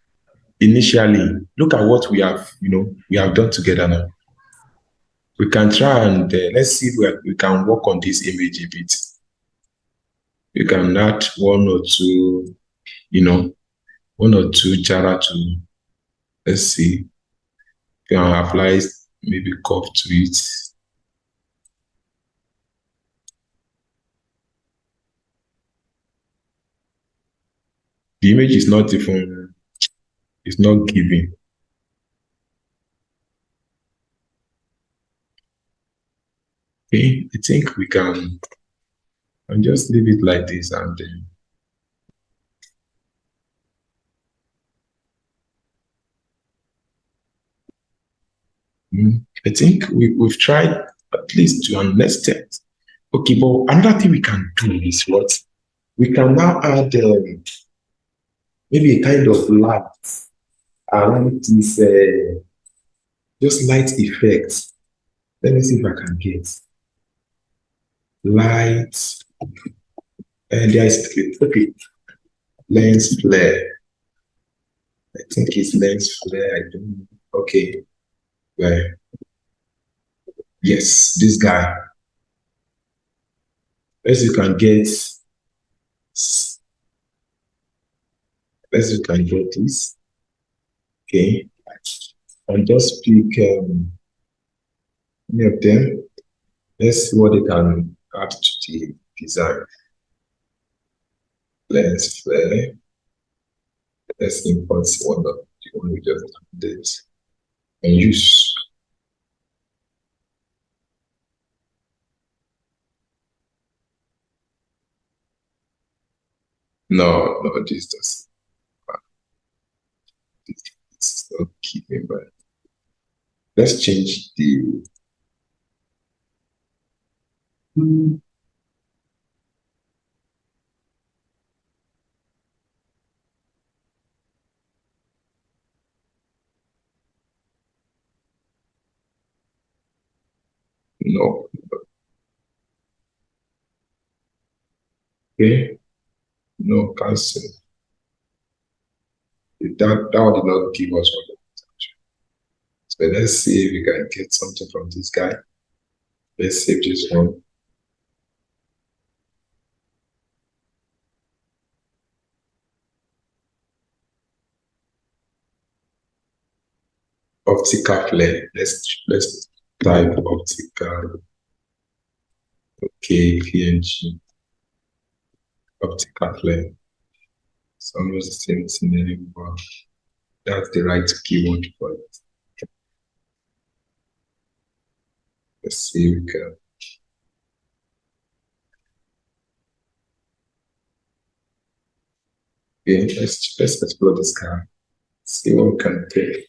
Speaker 1: initially. Look at what we have, we have done together now. We can try and let's see where we can work on this image a bit. We can add one or two, one or two Jara to, let's see. We can apply maybe curve to it. The image is not even, it's not giving. Okay, I think we can and just leave it like this and then I think we've tried at least to an extent. Okay, but another thing we can do is what? We can now add maybe a kind of light around this, just light effects. Let me see if I can get light. And there is, okay, lens flare. I think it's lens flare. I don't know. Okay, where? Yes, this guy. As you can get, as you can get this. Okay, and just pick any of them. Let's see what they can add to the design. Lens flare. Let's import one of the one we just did and use. No, this doesn't. It's not keeping, but let's change the. No. Okay. No, cancel. That did not give us what. So let's see if we can get something from this guy. Let's save this one. Optical flare. Let's type optical. Okay, PNG. Optical flare. It's almost the same scenario, but that's the right keyword for it. Let's see if we can. Okay, let's explore this car. See what we can take.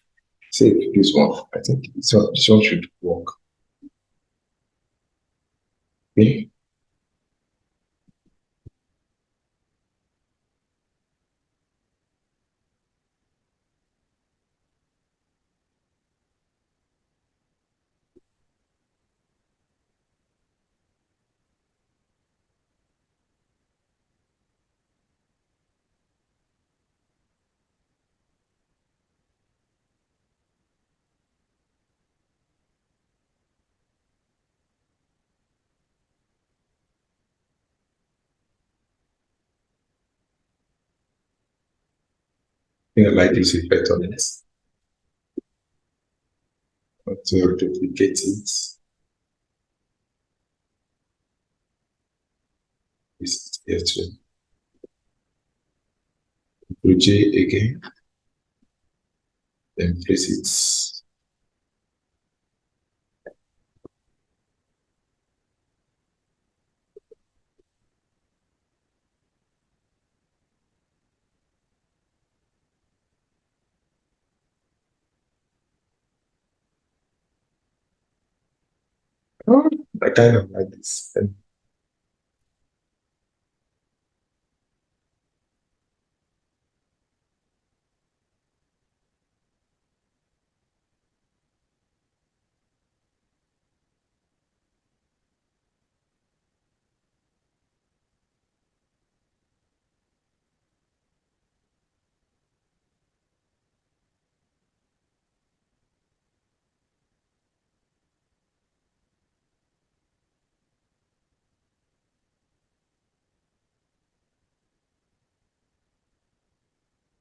Speaker 1: Save this one. I think this one should work. Okay. I think I like this effect on it. To duplicate it. This here too. Control J again. Then place it. Oh, I kind of like this.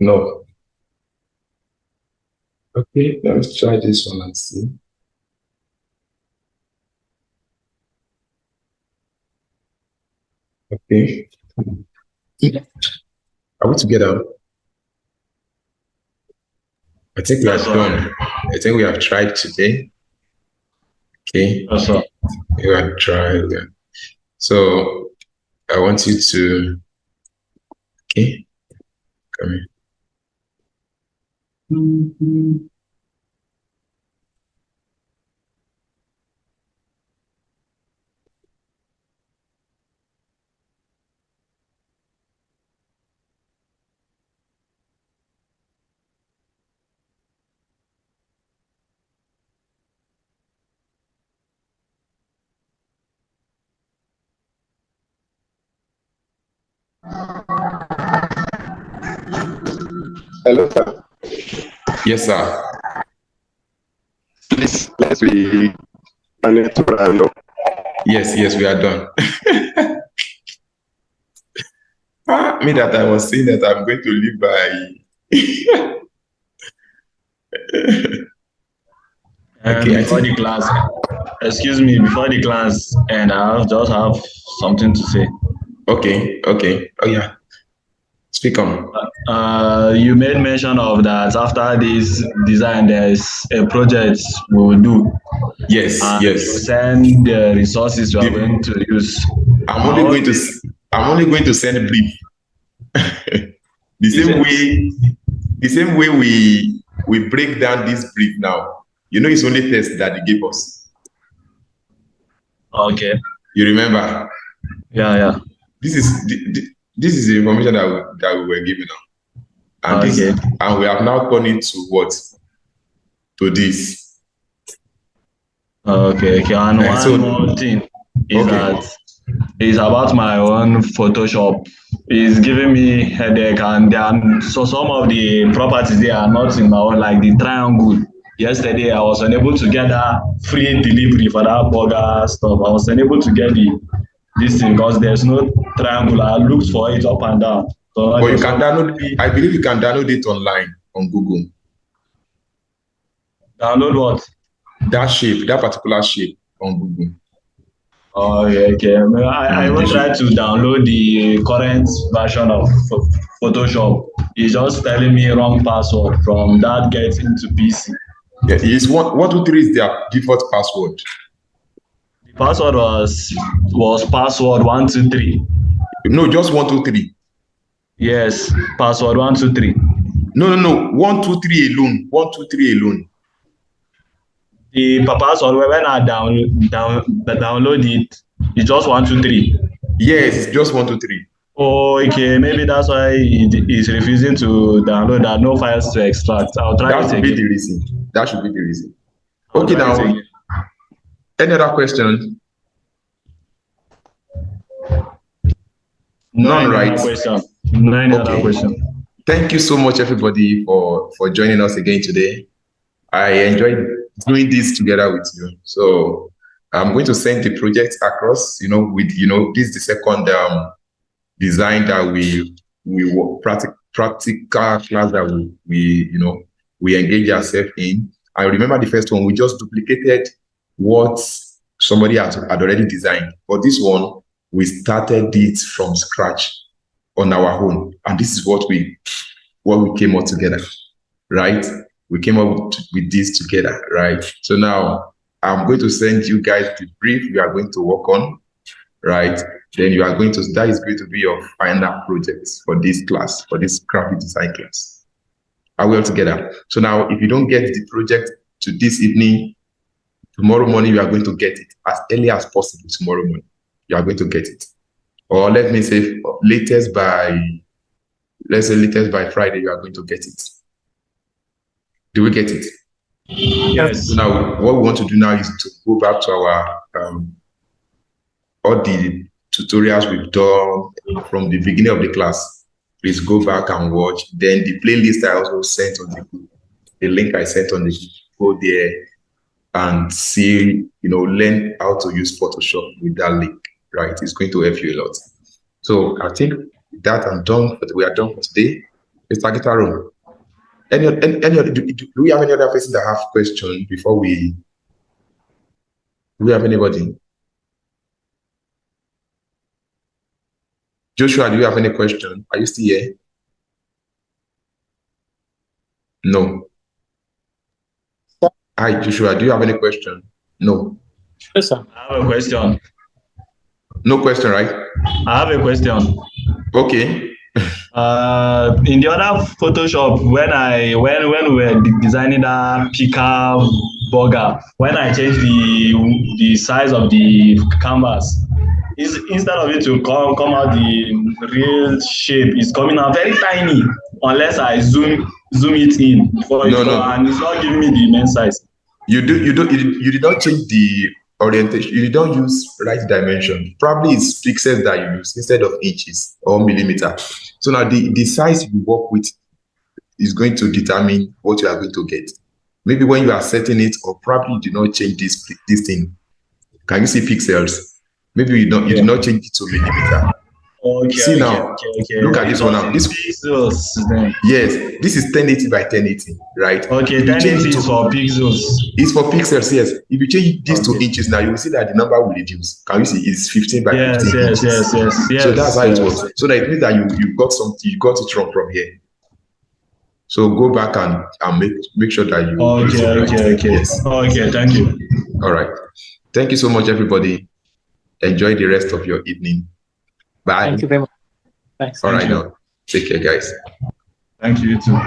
Speaker 1: No. Okay, let's try this one and see. Okay. Are we together? I think we have done. I think we have tried today. Okay. We have tried. So I want you to. Okay. Come here.
Speaker 3: Hello, sir.
Speaker 1: Yes, sir.
Speaker 3: Please, let's be to round up.
Speaker 1: Yes, we are done. Me that I was saying that I'm going to live by.
Speaker 4: Okay, before the class, excuse me, before the class, and I just have something to say.
Speaker 1: Okay. Oh yeah. Speak on.
Speaker 4: You made mention of that after this design, there's a project we will do.
Speaker 1: Yes.
Speaker 4: You send the resources you are going to use.
Speaker 1: I'm only going to send a brief. the same way we break down this brief now. You know, it's only test that they gave us.
Speaker 4: Okay.
Speaker 1: You remember?
Speaker 4: Yeah.
Speaker 1: This is the information that we were given now. And and we have now turned it to what? To this.
Speaker 4: Okay. And one more thing is that it's about my own Photoshop. It's giving me headache, and so some of the properties there are not in my own, like the triangle. Yesterday I was unable to get that free delivery for that burger stuff. I was unable to get this thing because there's no triangle. I looked for it up and down. So
Speaker 1: but you can download it. I believe you can download it online on Google.
Speaker 4: Download what?
Speaker 1: That particular shape on Google.
Speaker 4: Oh, okay. I will try to download the current version of Photoshop. It's just telling me wrong password from that get into PC.
Speaker 1: Yeah, it's 123 is their default password.
Speaker 4: The password was password 123.
Speaker 1: No, just 123.
Speaker 4: Yes, password 123.
Speaker 1: No. 123 alone. 123 alone.
Speaker 4: the password when I download it, it's just 123.
Speaker 1: Yes, it's just 123.
Speaker 4: Oh, okay, maybe that's why it is refusing to download that no files to extract. I'll try
Speaker 1: That
Speaker 4: it
Speaker 1: should be the
Speaker 4: again.
Speaker 1: reason. That should be the reason.
Speaker 4: I'll
Speaker 1: Okay,
Speaker 4: try it
Speaker 1: now,
Speaker 4: again.
Speaker 1: any other question?
Speaker 4: No
Speaker 1: None,
Speaker 4: any
Speaker 1: right?
Speaker 4: other question. No any other
Speaker 1: Okay.
Speaker 4: question.
Speaker 1: Thank you so much, everybody, for joining us again today. I enjoyed doing this together with you. So I'm going to send the project across. This is the second design that we work practical class that we engage ourselves in. I remember the first one we just duplicated what somebody had already designed. For this one, we started it from scratch on our own, and this is what we came up together, right? We came up with this together, right? So now I'm going to send you guys the brief you are going to work on, right? Then that is going to be your final project for this class, for this graphic design class. Are we all together? So now, if you don't get the project to this evening, tomorrow morning, you are going to get it as early as possible. Tomorrow morning, you are going to get it. Or let me say, latest by Friday, you are going to get it. Do we get it?
Speaker 4: Yes.
Speaker 1: So now, what we want to do now is to go back to our all the tutorials we've done from the beginning of the class. Please go back and watch. Then the playlist I also sent on the group, the link I sent on the group, go there and see, learn how to use Photoshop with that link, right? It's going to help you a lot. So I think that we are done for today. Mr. Gitaro, do we have any other person that have questions before do we have anybody? Joshua, do you have any question? Are you still here? No. Hi, Joshua, do you have any question? No.
Speaker 2: Yes, sir.
Speaker 4: I have a question.
Speaker 1: No question, right?
Speaker 4: I have a question.
Speaker 1: Okay.
Speaker 4: In the other Photoshop, when we were designing that pika burger, when I changed the size of the canvas, instead of it to come out the real shape, it's coming out very tiny unless I zoom it in before
Speaker 1: No, no.
Speaker 4: and it's not giving me the immense size.
Speaker 1: You did not change the orientation. You don't use right dimension. Probably it's pixels that you use instead of inches or millimeter. So now the size you work with is going to determine what you are going to get. Maybe when you are setting it, or probably you do not change this thing. Can you see pixels? Maybe you did not change it to millimeter.
Speaker 4: Okay,
Speaker 1: See now, look at this one now. This
Speaker 4: pixels then.
Speaker 1: Yes, this is 1080 by 1080, right?
Speaker 4: Okay, 1080 is for pixels.
Speaker 1: It's for pixels, yes. If you change this to
Speaker 4: Okay.
Speaker 1: inches now, you will see that the number will reduce. Can you see? It's 15 by 15
Speaker 4: Yes.
Speaker 1: inches. So that's how it works. So that it means that you got something, you got it wrong from here. So go back and make sure that you.
Speaker 4: Okay. Yes. Okay, thank you.
Speaker 1: All right. Thank you so much, everybody. Enjoy the rest of your evening. Bye.
Speaker 2: Thank you very much. Thanks.
Speaker 1: All right, now. Take care, guys.
Speaker 4: Thank you too.